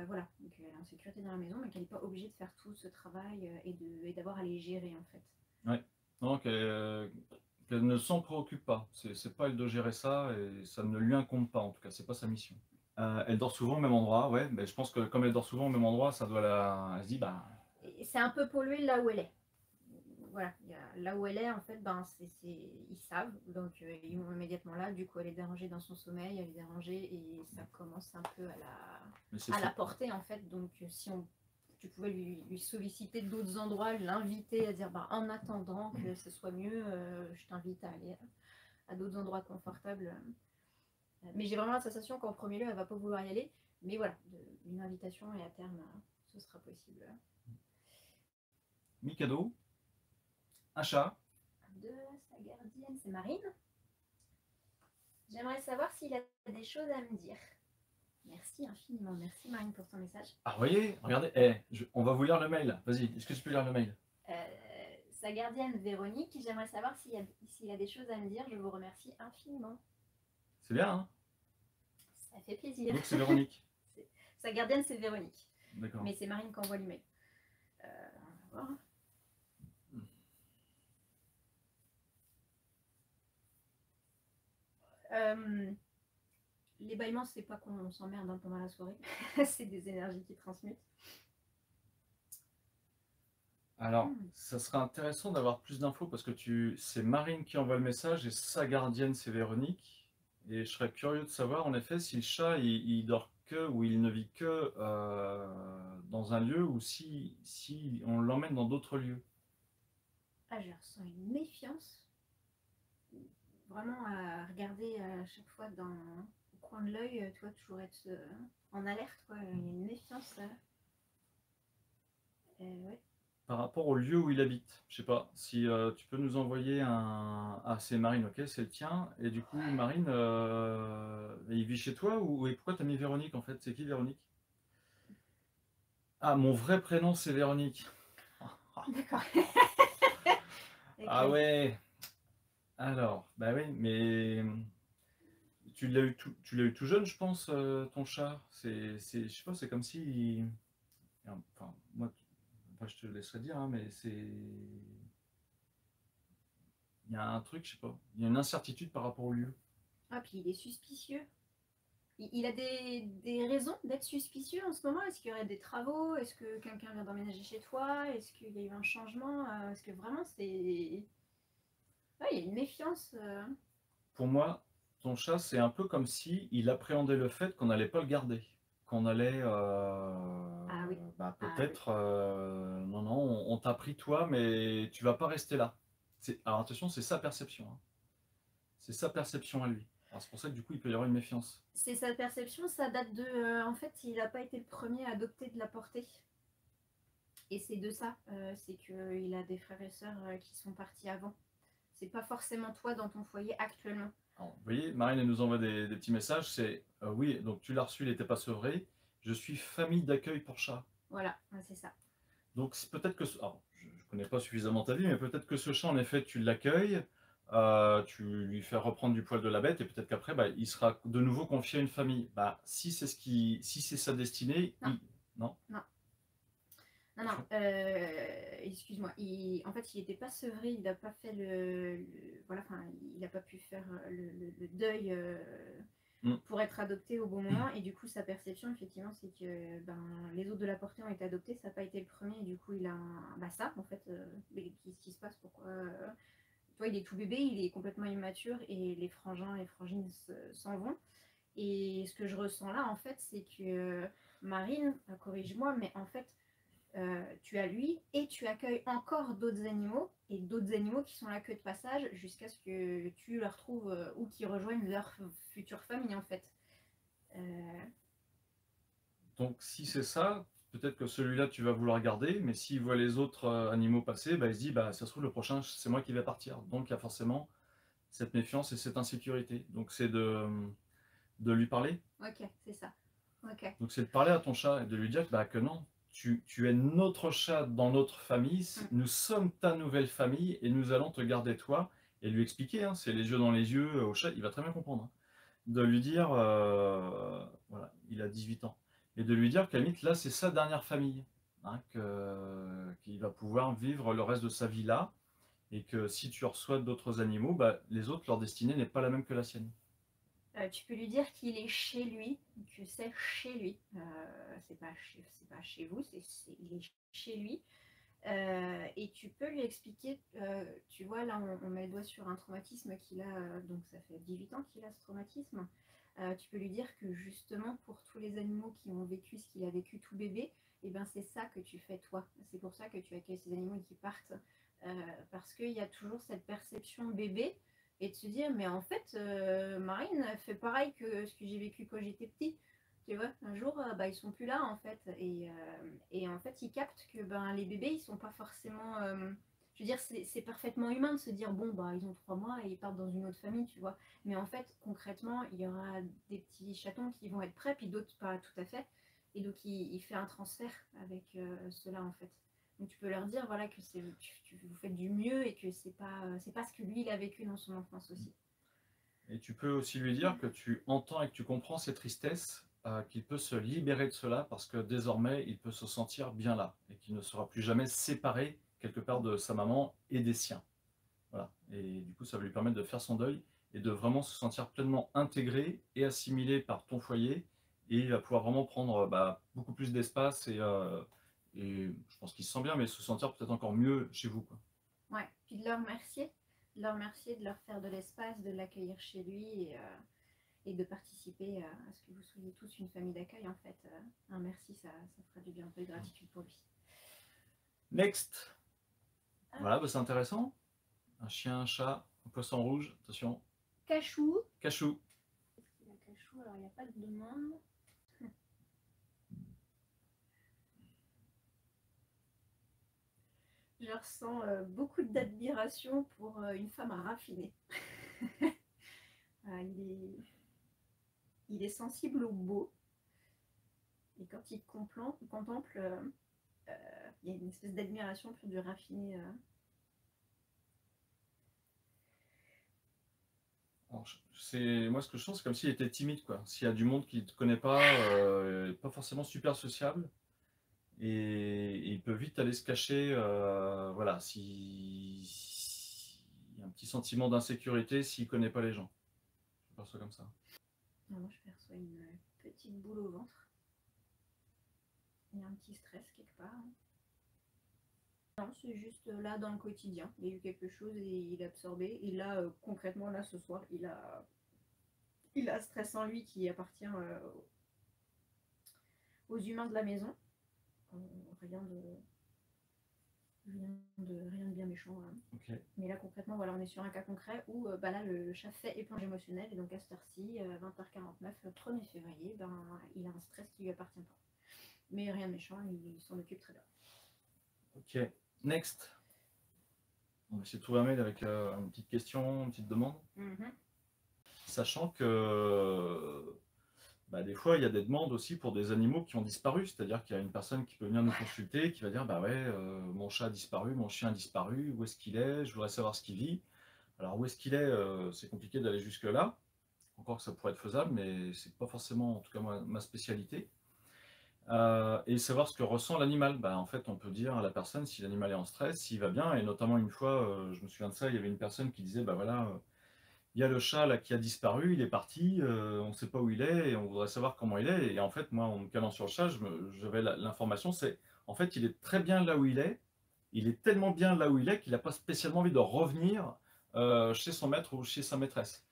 Speaker 2: Voilà, donc elle est en sécurité dans la maison, mais qu'elle n'est pas obligée de faire tout ce travail et d'avoir à les gérer, en fait.
Speaker 1: Ouais. Non, qu'elle ne s'en préoccupe pas. C'est pas elle de gérer ça, et ça ne lui incombe pas, en tout cas, c'est pas sa mission. Elle dort souvent au même endroit, ouais, mais je pense que comme elle dort souvent au même endroit, ça doit la. Elle se dit, bah.
Speaker 2: Et c'est un peu pollué là où elle est. Voilà, là où elle est, en fait, ben, ils savent, donc ils vont immédiatement là. Du coup, elle est dérangée dans son sommeil, elle est dérangée et ça commence un peu à la porter, en fait. Donc, si tu pouvais lui solliciter d'autres endroits, l'inviter à dire, bah, en attendant que ce soit mieux, je t'invite à aller à d'autres endroits confortables. Mais j'ai vraiment la sensation qu'en premier lieu, elle va pas vouloir y aller. Mais voilà, une invitation et à terme, ce sera possible.
Speaker 1: Mikado, un chat.
Speaker 2: De sa gardienne, c'est Marine. J'aimerais savoir s'il a des choses à me dire. Merci infiniment. Merci Marine pour ton message.
Speaker 1: Ah, voyez, regardez, on va vous lire le mail. Vas-y, est-ce que tu peux lire le mail?
Speaker 2: Sa gardienne Véronique, j'aimerais savoir s'il a des choses à me dire. Je vous remercie infiniment.
Speaker 1: C'est bien, hein?
Speaker 2: Ça fait plaisir.
Speaker 1: Donc c'est Véronique.
Speaker 2: Sa gardienne, c'est Véronique.
Speaker 1: D'accord.
Speaker 2: Mais c'est Marine qui envoie l'email. On va voir. Les bâillements, c'est pas qu'on s'emmerde pendant la soirée. C'est des énergies qui transmutent.
Speaker 1: Alors, ça serait intéressant d'avoir plus d'infos parce que c'est Marine qui envoie le message et sa gardienne, c'est Véronique. Et je serais curieux de savoir, en effet, si le chat, il dort que ou il ne vit que dans un lieu ou si on l'emmène dans d'autres lieux.
Speaker 2: Ah, je ressens une méfiance. Vraiment à regarder à chaque fois au coin de l'œil, tu vois, toujours être en alerte, quoi. Il y a une méfiance. Ouais.
Speaker 1: Par rapport au lieu où il habite, je sais pas, si tu peux nous envoyer un. Ah, c'est Marine, ok, c'est le tien. Et du coup, Marine, il vit chez toi ou et pourquoi t'as mis Véronique en fait? C'est qui Véronique? Ah, mon vrai prénom c'est Véronique.
Speaker 2: D'accord.
Speaker 1: Ah ouais. Alors, bah oui, mais tu l'as eu tout jeune, je pense, ton chat. Je sais pas, c'est comme si. Enfin, moi, enfin, je te laisserai dire, hein, mais il y a un truc, je sais pas. Il y a une incertitude par rapport au lieu.
Speaker 2: Ah, puis il est suspicieux. Il a des raisons d'être suspicieux en ce moment? Est-ce qu'il y aurait des travaux? Est-ce que quelqu'un vient d'emménager chez toi? Est-ce qu'il y a eu un changement? Est-ce que vraiment c'est. Ouais, il y a une méfiance.
Speaker 1: Pour moi, ton chat, c'est un peu comme si il appréhendait le fait qu'on n'allait pas le garder. Qu'on allait.
Speaker 2: Ah oui.
Speaker 1: Bah, peut-être. Non, non, on t'a pris toi, mais tu vas pas rester là. Alors attention, c'est sa perception, hein. C'est sa perception à lui. Alors c'est pour ça que du coup, il peut y avoir une méfiance.
Speaker 2: C'est sa perception, ça date de. En fait, il n'a pas été le premier à adopter de la portée. Et c'est de ça, c'est qu'il a des frères et sœurs qui sont partis avant. C'est pas forcément toi dans ton foyer actuellement.
Speaker 1: Alors, vous voyez, Marine elle nous envoie des petits messages. C'est oui, donc tu l'as reçu, il n'était pas sevré. Je suis famille d'accueil pour chat.
Speaker 2: Voilà, c'est ça.
Speaker 1: Donc peut-être que. Alors, je ne connais pas suffisamment ta vie, mais peut-être que ce chat, en effet, tu l'accueilles. Tu lui fais reprendre du poil de la bête et peut-être qu'après bah, il sera de nouveau confié à une famille. Bah, si c'est sa destinée,
Speaker 2: non.
Speaker 1: Non.
Speaker 2: Non, excuse-moi. En fait, il n'était pas sevré, il n'a pas fait voilà, enfin, il n'a pas pu faire le deuil pour être adopté au bon moment. Et du coup, sa perception, effectivement, c'est que les autres de la portée ont été adoptés, ça n'a pas été le premier. Et du coup, il a ça, en fait. Qu'est-ce qui se passe? Pourquoi toi, il est tout bébé, il est complètement immature et les frangins et frangines s'en vont. Et ce que je ressens là, en fait, c'est que Marine, corrige-moi, mais en fait, tu as lui et tu accueilles encore d'autres animaux et d'autres animaux qui sont là que de passage jusqu'à ce que tu leur trouves ou qu'ils rejoignent leur future famille, en fait. Euh,
Speaker 1: Donc si c'est ça, peut-être que celui-là tu vas vouloir garder, mais s'il voit les autres animaux passer, bah, il se dit bah ça se trouve le prochain c'est moi qui vais partir. Donc il y a forcément cette méfiance et cette insécurité. Donc c'est de lui parler.
Speaker 2: ok, c'est ça. Ok.
Speaker 1: Donc c'est de parler à ton chat et de lui dire bah, que non, tu es notre chat dans notre famille, nous sommes ta nouvelle famille et nous allons te garder toi. Et lui expliquer, hein, c'est les yeux dans les yeux au chat, il va très bien comprendre. Hein. De lui dire, voilà, il a 18 ans, et de lui dire qu'à la limite, là c'est sa dernière famille, hein, qu'il va pouvoir vivre le reste de sa vie là, et que si tu reçois d'autres animaux, bah, les autres, leur destinée n'est pas la même que la sienne.
Speaker 2: Tu peux lui dire qu'il est chez lui, que c'est chez lui. C'est pas chez vous, il est chez lui. Et tu peux lui expliquer, tu vois, là on met le doigt sur un traumatisme qu'il a, donc ça fait 18 ans qu'il a ce traumatisme. Tu peux lui dire que justement pour tous les animaux qui ont vécu ce qu'il a vécu tout bébé, et ben c'est ça que tu fais toi. C'est pour ça que tu accueilles ces animaux qui partent. Parce qu'il y a toujours cette perception bébé et de se dire mais en fait Marine fait pareil que ce que j'ai vécu quand j'étais petit. Tu vois, un jour, bah, ils sont plus là en fait. Et en fait, ils captent que ben, les bébés, ils sont pas forcément. Je veux dire, c'est parfaitement humain de se dire bon, bah, ils ont 3 mois et ils partent dans une autre famille, tu vois. Mais en fait, concrètement, il y aura des petits chatons qui vont être prêts, puis d'autres pas tout à fait. Et donc, il fait un transfert avec ceux-là en fait. Donc, tu peux leur dire voilà, que vous faites du mieux et que c'est pas ce que lui, il a vécu dans son enfance aussi.
Speaker 1: Et tu peux aussi lui dire que tu entends et que tu comprends ses tristesses, qu'il peut se libérer de cela parce que désormais il peut se sentir bien là et qu'il ne sera plus jamais séparé quelque part de sa maman et des siens. Voilà. Et du coup, ça va lui permettre de faire son deuil et de vraiment se sentir pleinement intégré et assimilé par ton foyer. Et il va pouvoir vraiment prendre bah, beaucoup plus d'espace et je pense qu'il se sent bien, mais se sentir peut-être encore mieux chez vous, quoi.
Speaker 2: Ouais, puis de leur remercier, de leur faire de l'espace, de l'accueillir chez lui et de participer à ce que vous soyez tous une famille d'accueil en fait. Un merci, ça fera du bien, un peu de gratitude pour lui.
Speaker 1: Next. Voilà, bah, c'est intéressant. Un chien, un chat, un poisson rouge, attention.
Speaker 2: Cachou.
Speaker 1: Cachou.
Speaker 2: Cachou, alors il n'y a pas de demande. Je ressens beaucoup d'admiration pour une femme raffinée. Il est sensible au beau. Et quand il contemple, il y a une espèce d'admiration pour du raffiné.
Speaker 1: Moi ce que je sens, c'est comme s'il était timide, quoi. S'il y a du monde qui ne te connaît pas forcément super sociable, et il peut vite aller se cacher. Voilà, il y a un petit sentiment d'insécurité s'il ne connaît pas les gens. Je perçois comme ça.
Speaker 2: Moi, je perçois une petite boule au ventre. Il y a un petit stress quelque part. Non, c'est juste là dans le quotidien. Il y a eu quelque chose et il a absorbé. Et là, concrètement, là, ce soir, il a un stress en lui qui appartient aux humains de la maison. Rien de bien méchant. Hein.
Speaker 1: Okay.
Speaker 2: Mais là, concrètement, voilà, on est sur un cas concret où bah là, le chat fait éponge émotionnelle. Et donc, à cette heure-ci, 20h49, le 1er février, ben, il a un stress qui lui appartient pas. Mais rien de méchant, il s'en occupe très bien.
Speaker 1: Ok, next. On va essayer de trouver un mail avec une petite question, une petite demande. Sachant que bah, des fois, il y a des demandes aussi pour des animaux qui ont disparu. C'est-à-dire qu'il y a une personne qui peut venir nous consulter, qui va dire bah ouais, mon chat a disparu, mon chien a disparu, où est-ce qu'il est? Je voudrais savoir ce qu'il vit. Alors où est-ce qu'il est, c'est compliqué d'aller jusque-là. Encore que ça pourrait être faisable, mais c'est pas forcément, en tout cas ma spécialité. Et savoir ce que ressent l'animal. Bah, en fait, on peut dire à la personne si l'animal est en stress, s'il va bien. Et notamment une fois, je me souviens de ça, il y avait une personne qui disait bah voilà, il y a le chat là qui a disparu, il est parti, on ne sait pas où il est et on voudrait savoir comment il est. Et en fait, moi, en me calant sur le chat, j'avais l'information, c'est en fait, il est très bien là où il est. Il est tellement bien là où il est qu'il n'a pas spécialement envie de revenir chez son maître ou chez sa maîtresse.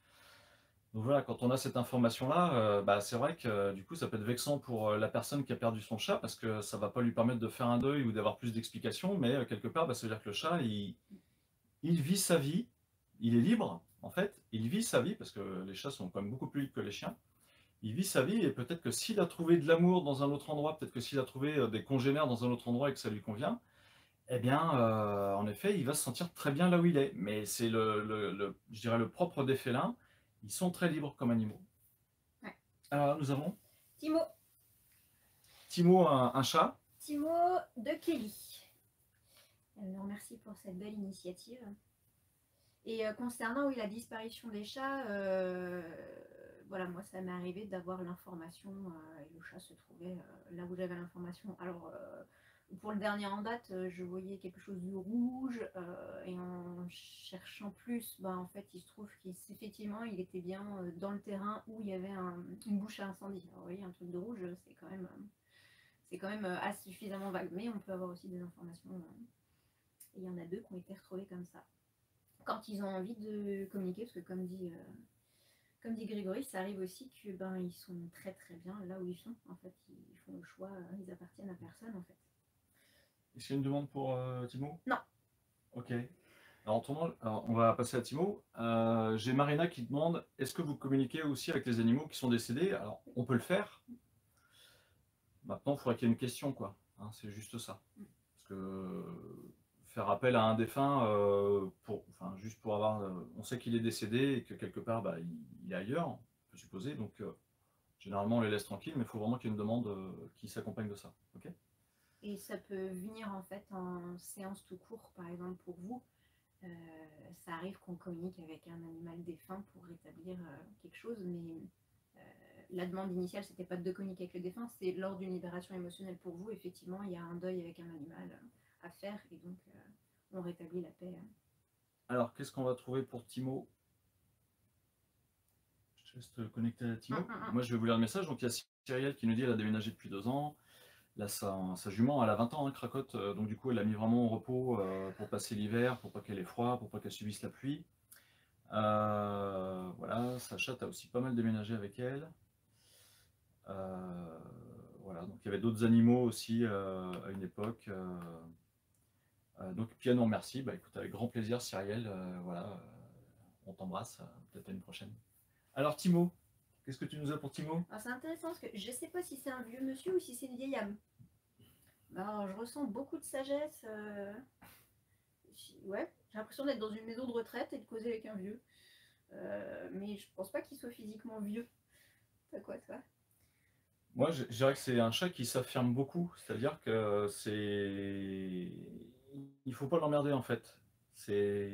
Speaker 1: Donc voilà, quand on a cette information-là, bah, c'est vrai que du coup, ça peut être vexant pour la personne qui a perdu son chat parce que ça ne va pas lui permettre de faire un deuil ou d'avoir plus d'explications, mais quelque part, bah, ça veut dire que le chat, il vit sa vie, il est libre, en fait, il vit sa vie parce que les chats sont quand même beaucoup plus libres que les chiens. il vit sa vie et peut-être que s'il a trouvé de l'amour dans un autre endroit, peut-être que s'il a trouvé des congénères dans un autre endroit et que ça lui convient, eh bien, en effet, il va se sentir très bien là où il est. Mais c'est je dirais le propre des félins. Ils sont très libres comme animaux.
Speaker 2: Ouais.
Speaker 1: Alors là, nous avons
Speaker 2: Timo.
Speaker 1: Timo, un chat.
Speaker 2: Timo de Kelly. Elle me remercie pour cette belle initiative. Et concernant oui, la disparition des chats, voilà, moi ça m'est arrivé d'avoir l'information et le chat se trouvait là où j'avais l'information. Alors pour le dernier en date, je voyais quelque chose de rouge et en cherchant plus, bah, en fait il se trouve qu'effectivement il était bien dans le terrain où il y avait une bouche à incendie. Alors, vous voyez, un truc de rouge, c'est quand même assez suffisamment vague, mais on peut avoir aussi des informations. Et il y en a deux qui ont été retrouvés comme ça quand ils ont envie de communiquer, parce que comme dit Grégory, ça arrive aussi que ben ils sont très très bien là où ils sont. En fait, ils font le choix, ils appartiennent à personne en fait.
Speaker 1: Est-ce qu'il y a une demande pour Timo?
Speaker 2: Non.
Speaker 1: Ok. Alors, on va passer à Timo. J'ai Marina qui demande, est-ce que vous communiquez aussi avec les animaux qui sont décédés? Alors, on peut le faire. Maintenant, il faudrait qu'il y ait une question, quoi. Hein, c'est juste ça. Parce que faire appel à un défunt, enfin, juste pour avoir... on sait qu'il est décédé et que quelque part, bah, il est ailleurs, on peut supposer. Donc, généralement, on les laisse tranquilles, mais il faut vraiment qu'il y ait une demande qui s'accompagne de ça. Ok.
Speaker 2: Et ça peut venir en fait en séance tout court, par exemple pour vous. Ça arrive qu'on communique avec un animal défunt pour rétablir quelque chose, mais la demande initiale, c'était pas de communiquer avec le défunt, c'est lors d'une libération émotionnelle pour vous. Effectivement, il y a un deuil avec un animal à faire et donc on rétablit la paix.
Speaker 1: Alors, qu'est-ce qu'on va trouver pour Timo? Je te laisse te connecter à Timo. Moi, je vais vous lire le message. Donc, il y a Cyrielle qui nous dit qu'elle a déménagé depuis 2 ans. Là, sa jument, elle a 20 ans, hein, cracotte. Donc, du coup, elle l'a mis vraiment au repos pour passer l'hiver, pour pas qu'elle ait froid, pour pas qu'elle subisse la pluie. Voilà, sa chatte a aussi pas mal déménagé avec elle. Voilà, donc il y avait d'autres animaux aussi à une époque. Donc, puis elle nous remercie. Bah, écoute, avec grand plaisir, Cyrielle. Voilà, on t'embrasse. Peut-être à une prochaine. Alors, Timo, qu'est-ce que tu nous as pour Timo?
Speaker 2: C'est intéressant parce que je sais pas si c'est un vieux monsieur ou si c'est une vieille âme. Alors, je ressens beaucoup de sagesse. Ouais, j'ai l'impression d'être dans une maison de retraite et de causer avec un vieux. Mais je pense pas qu'il soit physiquement vieux. T'as quoi, toi?
Speaker 1: Moi, je dirais que c'est un chat qui s'affirme beaucoup. C'est-à-dire que c'est. Il faut pas l'emmerder en fait. C'est.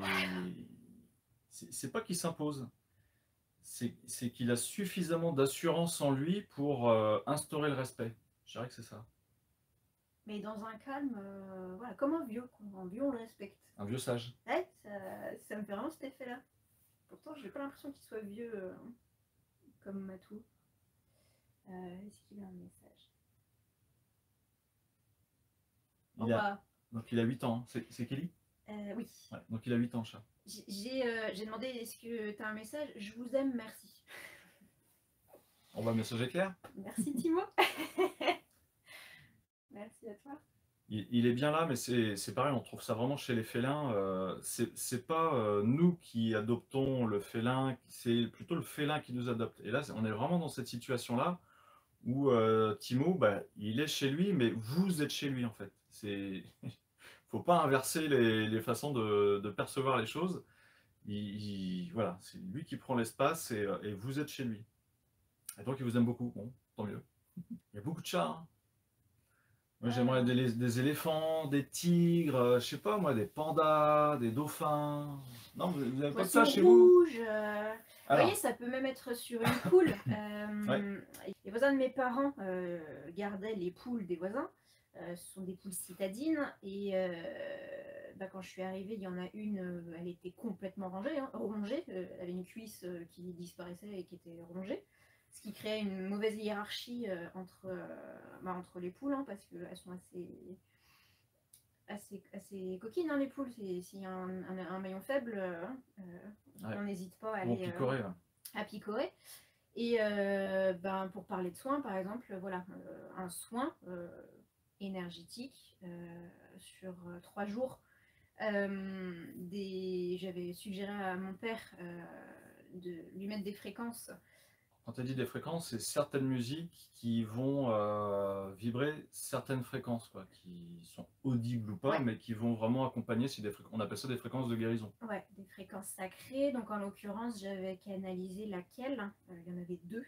Speaker 1: C'est pas qu'il s'impose. C'est qu'il a suffisamment d'assurance en lui pour instaurer le respect. Je dirais que c'est ça.
Speaker 2: Mais dans un calme, voilà, comme un vieux. Un vieux, on le respecte.
Speaker 1: Un vieux sage.
Speaker 2: Ouais, ça me fait vraiment cet effet-là. Pourtant, j'ai pas l'impression qu'il soit vieux comme Matou. Est-ce qu'il a un message?
Speaker 1: Donc il a 8 ans. Hein. C'est Kelly?
Speaker 2: Oui.
Speaker 1: Ouais, donc il a 8 ans, chat.
Speaker 2: J'ai demandé est-ce que tu as un message? Je vous aime, merci.
Speaker 1: On va, le message est clair.
Speaker 2: Merci Timo. Merci à toi.
Speaker 1: Il est bien là, mais c'est pareil, on trouve ça vraiment chez les félins. C'est pas nous qui adoptons le félin, c'est plutôt le félin qui nous adopte. Et là, on est vraiment dans cette situation-là où Timo, bah, il est chez lui, mais vous êtes chez lui en fait. Faut pas inverser les façons de percevoir les choses. Voilà, c'est lui qui prend l'espace et vous êtes chez lui. Et donc, il vous aime beaucoup. Bon, tant mieux. Il y a beaucoup de chats. Hein. Moi, j'aimerais des éléphants, des tigres, je sais pas moi, des pandas, des dauphins. Non, vous n'avez pas de ça chez vous?
Speaker 2: Vous voyez, ça peut même être sur une poule.
Speaker 1: Ouais.
Speaker 2: Les voisins de mes parents gardaient les poules des voisins. Ce sont des poules citadines. Et bah, quand je suis arrivée, il y en a une, elle était complètement rongée. Elle avait une cuisse qui disparaissait et qui était rongée. Ce qui créait une mauvaise hiérarchie entre les poules, hein, parce qu'elles sont assez coquines, hein, les poules. S'il y a un maillon faible, on n'hésite pas à aller à picorer. Et ben, pour parler de soins, par exemple, voilà, un soin énergétique sur 3 jours. J'avais suggéré à mon père de lui mettre des fréquences
Speaker 1: Quand tu as dit des fréquences, c'est certaines musiques qui vont vibrer certaines fréquences, quoi, qui sont audibles ou pas,
Speaker 2: Ouais.
Speaker 1: mais qui vont vraiment accompagner. On appelle ça des fréquences de guérison.
Speaker 2: Ouais, des fréquences sacrées. Donc en l'occurrence, j'avais canalisé laquelle. Il y en avait deux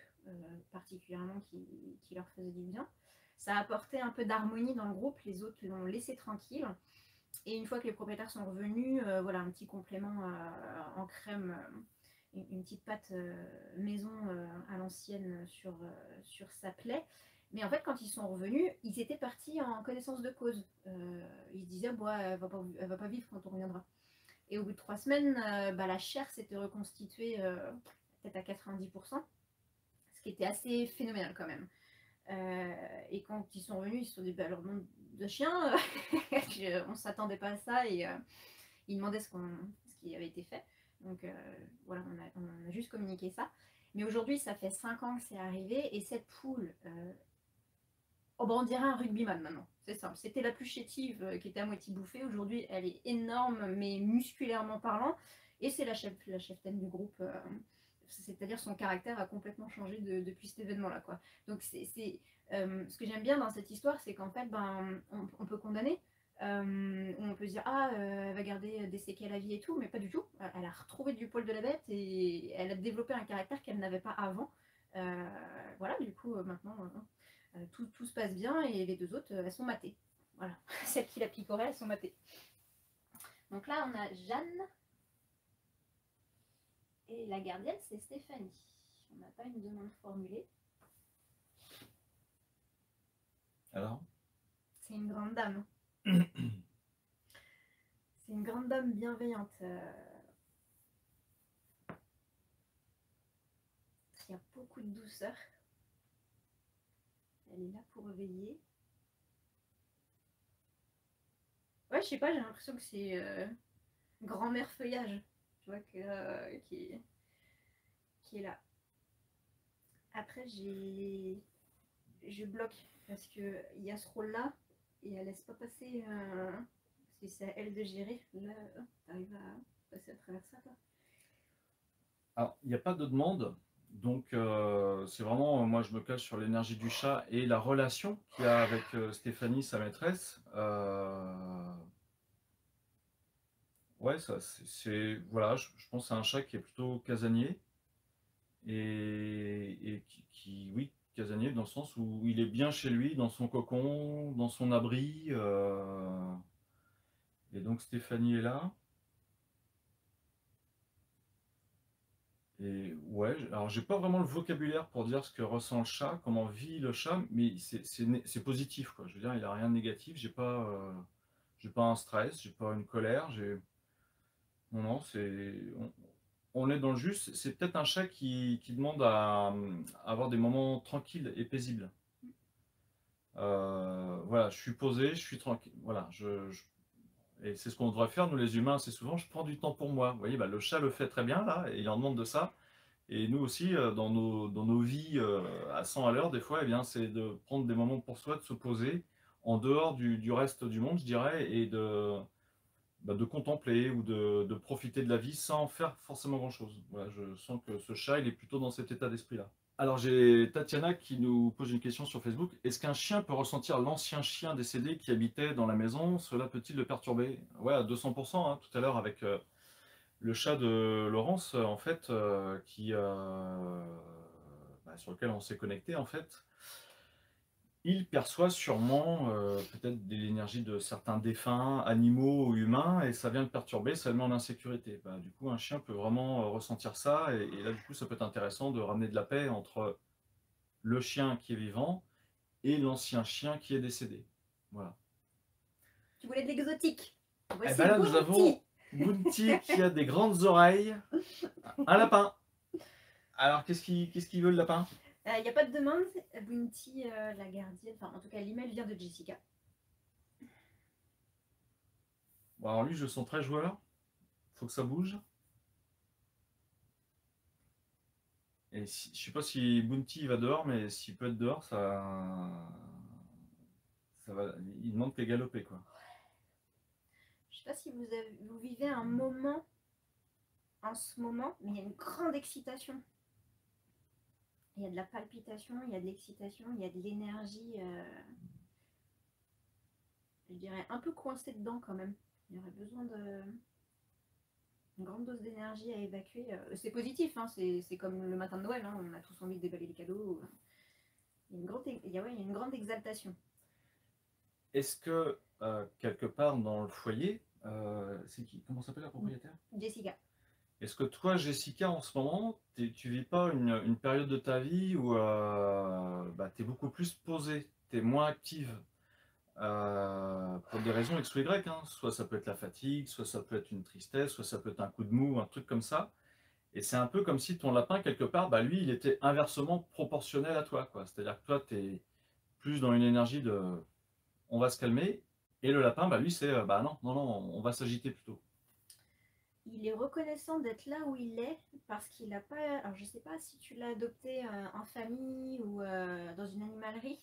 Speaker 2: particulièrement qui leur faisaient du bien. Ça a apporté un peu d'harmonie dans le groupe. Les autres l'ont laissé tranquille. Et une fois que les propriétaires sont revenus, voilà, un petit complément en crème, une petite pâte maison à l'ancienne sur sa plaie. Mais en fait, quand ils sont revenus, ils étaient partis en connaissance de cause. Ils se disaient, bon, elle va pas vivre quand on reviendra. Et au bout de 3 semaines, la chair s'était reconstituée peut-être à 90%, ce qui était assez phénoménal quand même. Et quand ils sont revenus, ils se sont dit, bah, leur nom de chien, on ne s'attendait pas à ça, et ils demandaient ce qui avait été fait. Donc voilà, on a juste communiqué ça. Mais aujourd'hui, ça fait 5 ans que c'est arrivé, et cette poule, on dirait un rugbyman maintenant, c'est simple. C'était la plus chétive qui était à moitié bouffée. Aujourd'hui, elle est énorme, mais musculairement parlant, et c'est la cheftaine du groupe. C'est-à-dire son caractère a complètement changé depuis cet événement-là, quoi. Donc ce que j'aime bien dans cette histoire, c'est qu'en fait, on peut condamner. On peut se dire, elle va garder des séquelles à vie et tout, mais pas du tout. Elle a retrouvé du poil de la bête et elle a développé un caractère qu'elle n'avait pas avant. Voilà, du coup, maintenant, tout se passe bien, et les deux autres, elles sont matées. Voilà, celles qui la picoraient, elles sont matées. Donc là, on a Jeanne. Et la gardienne, c'est Stéphanie. On n'a pas une demande formulée.
Speaker 1: Alors?
Speaker 2: C'est une grande dame. C'est une grande dame bienveillante. Il y a beaucoup de douceur. Elle est là pour veiller. Ouais, je sais pas, j'ai l'impression que c'est grand-mère feuillage. Tu vois, qui est là. Après, je bloque parce qu'il y a ce rôle-là et elle laisse pas passer. Parce que c'est à elle de gérer. Là, t'arrives à passer à travers ça, toi.
Speaker 1: Alors, il n'y a pas de demande, donc c'est vraiment, moi je me cache sur l'énergie du chat et la relation qu'il y a avec Stéphanie, sa maîtresse. Ouais, ça, voilà, je pense que c'est un chat qui est plutôt casanier et oui, casanier dans le sens où il est bien chez lui, dans son cocon, dans son abri. Et donc Stéphanie est là. Et ouais, alors j'ai pas vraiment le vocabulaire pour dire ce que ressent le chat, comment vit le chat, mais c'est positif, quoi. Je veux dire, il a rien de négatif, j'ai pas un stress, j'ai pas une colère, non, non, on est dans le juste. C'est peut-être un chat qui demande à avoir des moments tranquilles et paisibles. Voilà, je suis posé, je suis tranquille. Voilà, et c'est ce qu'on devrait faire, nous les humains, c'est souvent, je prends du temps pour moi. Vous voyez, bah, le chat le fait très bien, là, et il en demande de ça. Et nous aussi, dans nos vies à 100 à l'heure, des fois, eh bien, c'est de prendre des moments pour soi, de se poser en dehors du reste du monde, je dirais, et de contempler ou de profiter de la vie sans faire forcément grand-chose. Voilà, je sens que ce chat, il est plutôt dans cet état d'esprit-là. Alors j'ai Tatiana qui nous pose une question sur Facebook. Est-ce qu'un chien peut ressentir l'ancien chien décédé qui habitait dans la maison? Cela peut-il le perturber? Ouais, à 200%, hein, tout à l'heure avec le chat de Laurence, en fait, sur lequel on s'est connecté, en fait. Il perçoit sûrement peut-être de l'énergie de certains défunts, animaux ou humains, et ça vient le perturber, ça le met en insécurité. Bah, du coup, un chien peut vraiment ressentir ça, et là, du coup, ça peut être intéressant de ramener de la paix entre le chien qui est vivant et l'ancien chien qui est décédé. Voilà.
Speaker 2: Tu voulais de l'exotique.
Speaker 1: Et
Speaker 2: Voici
Speaker 1: ben là, nous avons
Speaker 2: Bounty.
Speaker 1: Bounty qui a des grandes oreilles, un lapin. Alors, qu'est-ce qu'il veut le lapin?
Speaker 2: Il n'y a pas de demande. Bounty, la gardienne, enfin en tout cas l'email vient de Jessica.
Speaker 1: Bon, alors lui, je le sens très joueur. Faut que ça bouge. Et je sais pas si Bounty va dehors, mais s'il peut être dehors, ça va. Il demande qu'à galoper, quoi.
Speaker 2: Je sais pas si vous vivez un moment en ce moment, mais il y a une grande excitation. Il y a de la palpitation, il y a de l'excitation, il y a de l'énergie, je dirais, un peu coincée dedans quand même. Il y aurait besoin d'une grande dose d'énergie à évacuer. C'est positif, hein, c'est comme le matin de Noël, hein, on a tous envie de déballer les cadeaux. Il y a une grande exaltation.
Speaker 1: Est-ce que quelque part dans le foyer, c'est qui? Comment s'appelle la propriétaire?
Speaker 2: Jessica.
Speaker 1: Est-ce que toi, Jessica, en ce moment, tu vis pas une période de ta vie où bah, tu es beaucoup plus posée, tu es moins active pour des raisons X ou Y, hein. Soit ça peut être la fatigue, soit ça peut être une tristesse, soit ça peut être un coup de mou, un truc comme ça. Et c'est un peu comme si ton lapin, quelque part, bah, lui, il était inversement proportionnel à toi, quoi. C'est-à-dire que toi, tu es plus dans une énergie de on va se calmer, et le lapin, bah, lui, c'est bah non, non, non, on va s'agiter plutôt.
Speaker 2: Il est reconnaissant d'être là où il est parce qu'il n'a pas. Alors, je ne sais pas si tu l'as adopté en famille ou dans une animalerie,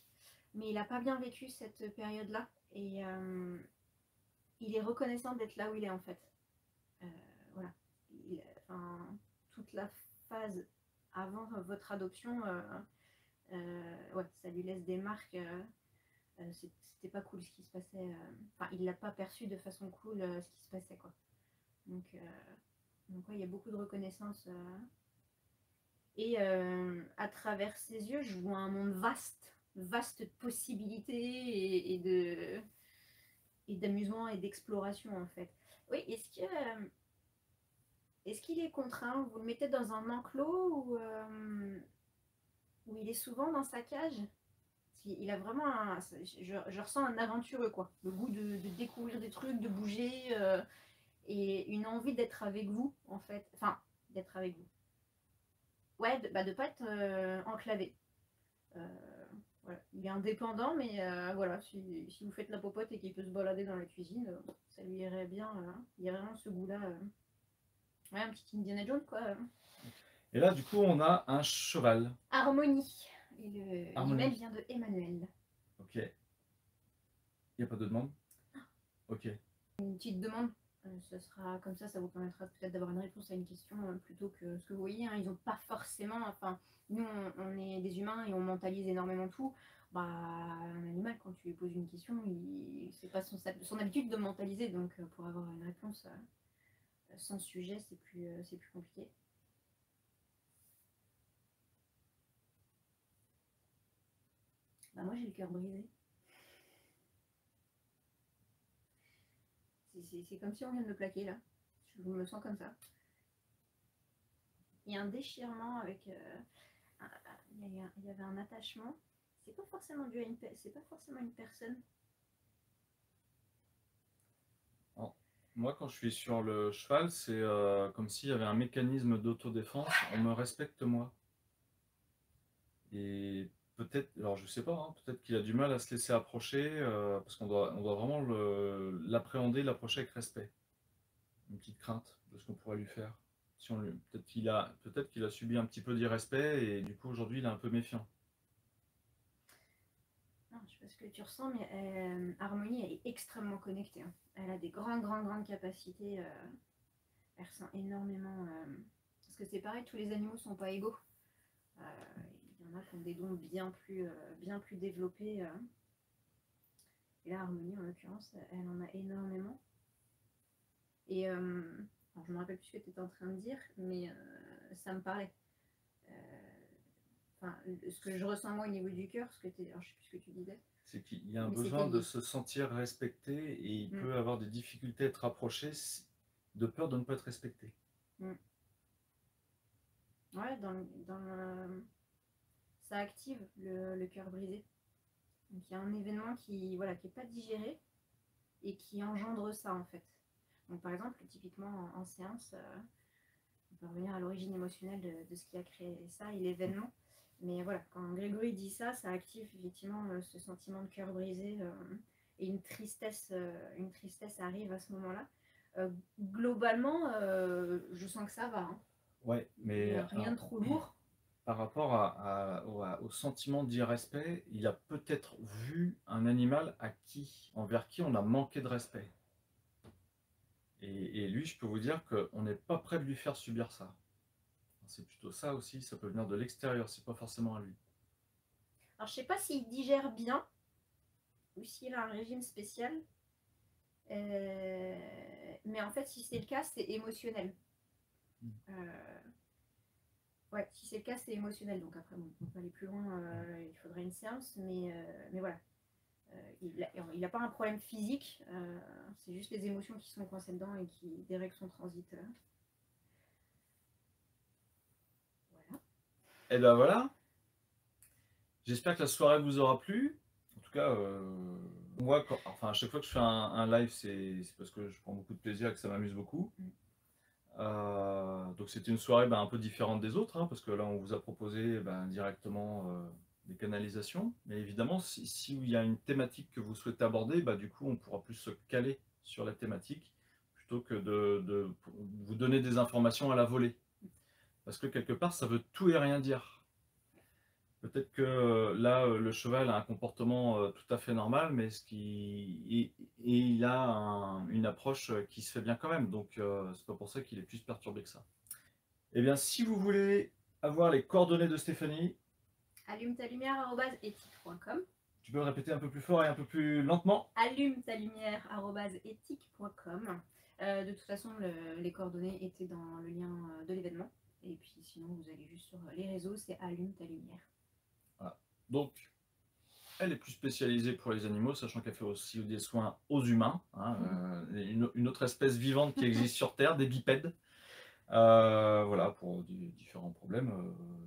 Speaker 2: mais il n'a pas bien vécu cette période-là. Et il est reconnaissant d'être là où il est en fait. Euh, voilà. Enfin, toute la phase avant votre adoption, ouais, ça lui laisse des marques. C'était pas cool ce qui se passait. Enfin, il l'a pas perçu de façon cool ce qui se passait quoi. Donc, ouais, il y a beaucoup de reconnaissance. Et à travers ses yeux, je vois un monde vaste, vaste de possibilités et d'amusement et d'exploration en fait. Oui, est-ce qu'il est contraint? Vous le mettez dans un enclos où il est souvent dans sa cage? Il a vraiment je ressens un aventureux quoi, le goût de découvrir des trucs, de bouger et une envie d'être avec vous en fait, enfin d'être avec vous. Ouais, de ne pas être enclavé. Euh, voilà. Il est indépendant, mais voilà, si vous faites la popote et qu'il peut se balader dans la cuisine, ça lui irait bien. Il y a vraiment ce goût-là. Ouais, un petit Indiana Jones, quoi.
Speaker 1: Et là, du coup, on a un cheval.
Speaker 2: Harmonie. Et
Speaker 1: Harmonie.
Speaker 2: l'email vient de Emmanuel.
Speaker 1: Ok. Il n'y a pas de demande? Ok.
Speaker 2: Une petite demande. Ce sera comme ça vous permettra peut-être d'avoir une réponse à une question plutôt que ce que vous voyez. Hein, ils n'ont pas forcément. Enfin, nous, on est des humains et on mentalise énormément tout. Bah, un animal, quand tu lui poses une question, c'est pas son habitude de mentaliser. Donc, pour avoir une réponse sans sujet, c'est plus compliqué. Bah, moi, j'ai le cœur brisé. C'est comme si on vient de me plaquer là. Je me sens comme ça. Il y a un déchirement avec. Il y avait un attachement. C'est pas forcément dû à c'est pas forcément une personne.
Speaker 1: Alors, moi, quand je suis sur le cheval, c'est comme s'il y avait un mécanisme d'autodéfense. On me respecte moi. Et peut-être, alors je sais pas, hein, peut-être qu'il a du mal à se laisser approcher parce on doit vraiment l'appréhender, l'approcher avec respect. Une petite crainte de ce qu'on pourrait lui faire. Si on peut-être qu'il a subi un petit peu d'irrespect et du coup aujourd'hui il est un peu méfiant.
Speaker 2: Non, je sais pas ce que tu ressens, mais Harmonie, elle est extrêmement connectée. Hein. Elle a des grandes capacités. Elle ressent énormément. Parce que c'est pareil, tous les animaux sont pas égaux. Il y en a qui ont des dons bien plus développés. Et là, Harmonie, en l'occurrence, elle en a énormément. Et alors, je me rappelle plus ce que tu étais en train de dire, mais ça me parlait. Enfin, ce que je ressens moi au niveau du cœur, alors, je sais plus ce que tu disais.
Speaker 1: C'est qu'il y a un
Speaker 2: Mais
Speaker 1: besoin
Speaker 2: c'était
Speaker 1: de
Speaker 2: lié.
Speaker 1: se sentir respecté et il peut avoir des difficultés à être approché de peur de ne pas être respecté.
Speaker 2: Ouais, ça active le cœur brisé. Donc il y a un événement qui voilà, qui est pas digéré et qui engendre ça en fait. Donc par exemple, typiquement en séance, on peut revenir à l'origine émotionnelle de ce qui a créé ça et l'événement. Mais voilà, quand Grégory dit ça, ça active effectivement ce sentiment de cœur brisé et une tristesse arrive à ce moment-là. Globalement, je sens que ça va. Hein.
Speaker 1: Ouais, mais
Speaker 2: Rien de trop lourd.
Speaker 1: par rapport au sentiment d'irrespect, il a peut-être vu un animal envers qui on a manqué de respect. Et lui, je peux vous dire qu'on n'est pas prêt de lui faire subir ça. C'est plutôt ça aussi, ça peut venir de l'extérieur, c'est pas forcément à lui.
Speaker 2: Alors je sais pas s'il digère bien ou s'il a un régime spécial. Mais en fait, si c'est le cas, c'est émotionnel. Ouais, si c'est le cas, c'est émotionnel. Donc après, bon, on peut aller plus loin, il faudrait une séance, mais voilà. Il n'a pas un problème physique, c'est juste les émotions qui sont coincées dedans et qui dérèglent son transit. Voilà.
Speaker 1: Et ben voilà. J'espère que la soirée vous aura plu. En tout cas, moi, enfin, à chaque fois que je fais un live, c'est parce que je prends beaucoup de plaisir et que ça m'amuse beaucoup. Donc c'était une soirée un peu différente des autres, hein, parce que là, on vous a proposé directement des canalisations. Mais évidemment, si il y a une thématique que vous souhaitez aborder, du coup, on pourra plus se caler sur la thématique plutôt que de vous donner des informations à la volée. Parce que quelque part, ça veut tout et rien dire. Peut-être que là, le cheval a un comportement tout à fait normal, mais il a une approche qui se fait bien quand même. Donc, c'est pas pour ça qu'il est plus perturbé que ça. Eh bien, si vous voulez avoir les coordonnées de Stéphanie,
Speaker 2: allume-ta-lumière@ethique.com.
Speaker 1: tu peux le répéter un peu plus fort et un peu plus lentement.
Speaker 2: allume-ta-lumière@ethique.com. De toute façon, les coordonnées étaient dans le lien de l'événement. Et puis sinon, vous allez juste sur les réseaux, c'est allume-ta-lumière.
Speaker 1: Voilà. Donc, elle est plus spécialisée pour les animaux, sachant qu'elle fait aussi des soins aux humains, hein, une autre espèce vivante qui existe sur Terre, des bipèdes. Voilà, pour différents problèmes,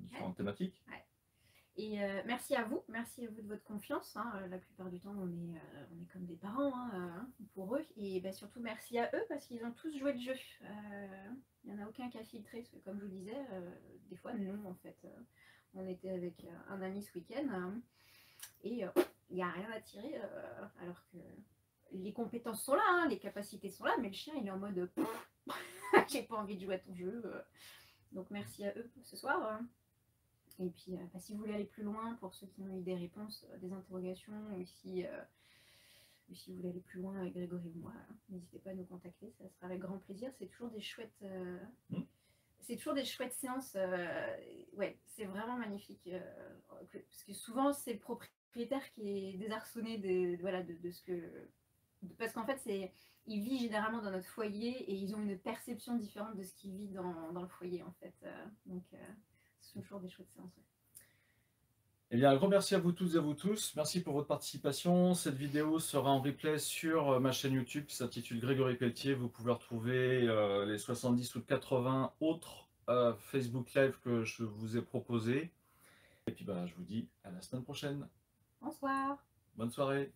Speaker 1: différentes thématiques.
Speaker 2: Ouais. Et merci à vous de votre confiance. Hein. La plupart du temps, on est comme des parents pour eux. Et surtout, merci à eux parce qu'ils ont tous joué le jeu. Il n'y en a aucun qui a filtré, parce que comme je vous disais, des fois, non, en fait. On était avec un ami ce week-end et il n'y a rien à tirer, alors que les compétences sont là, hein, les capacités sont là, mais le chien, il est en mode j'ai pas envie de jouer à ton jeu. Donc, merci à eux pour ce soir. Et puis, si vous voulez aller plus loin, pour ceux qui ont eu des réponses, des interrogations, ou si vous voulez aller plus loin avec Grégory ou moi, n'hésitez pas à nous contacter, ça sera avec grand plaisir. C'est toujours des chouettes, séances. Ouais, c'est vraiment magnifique. Parce que souvent, c'est le propriétaire qui est désarçonné de ce que... Parce qu'en fait, il vit généralement dans notre foyer et ils ont une perception différente de ce qu'il vit dans le foyer, en fait. Donc, ce sont toujours des chouettes séances. Ouais.
Speaker 1: Eh bien, un grand merci à vous toutes et à vous tous. Merci pour votre participation. Cette vidéo sera en replay sur ma chaîne YouTube qui s'intitule Grégory Pelletier. Vous pouvez retrouver les 70 ou 80 autres Facebook Live que je vous ai proposés. Et puis, je vous dis à la semaine prochaine.
Speaker 2: Bonsoir.
Speaker 1: Bonne soirée.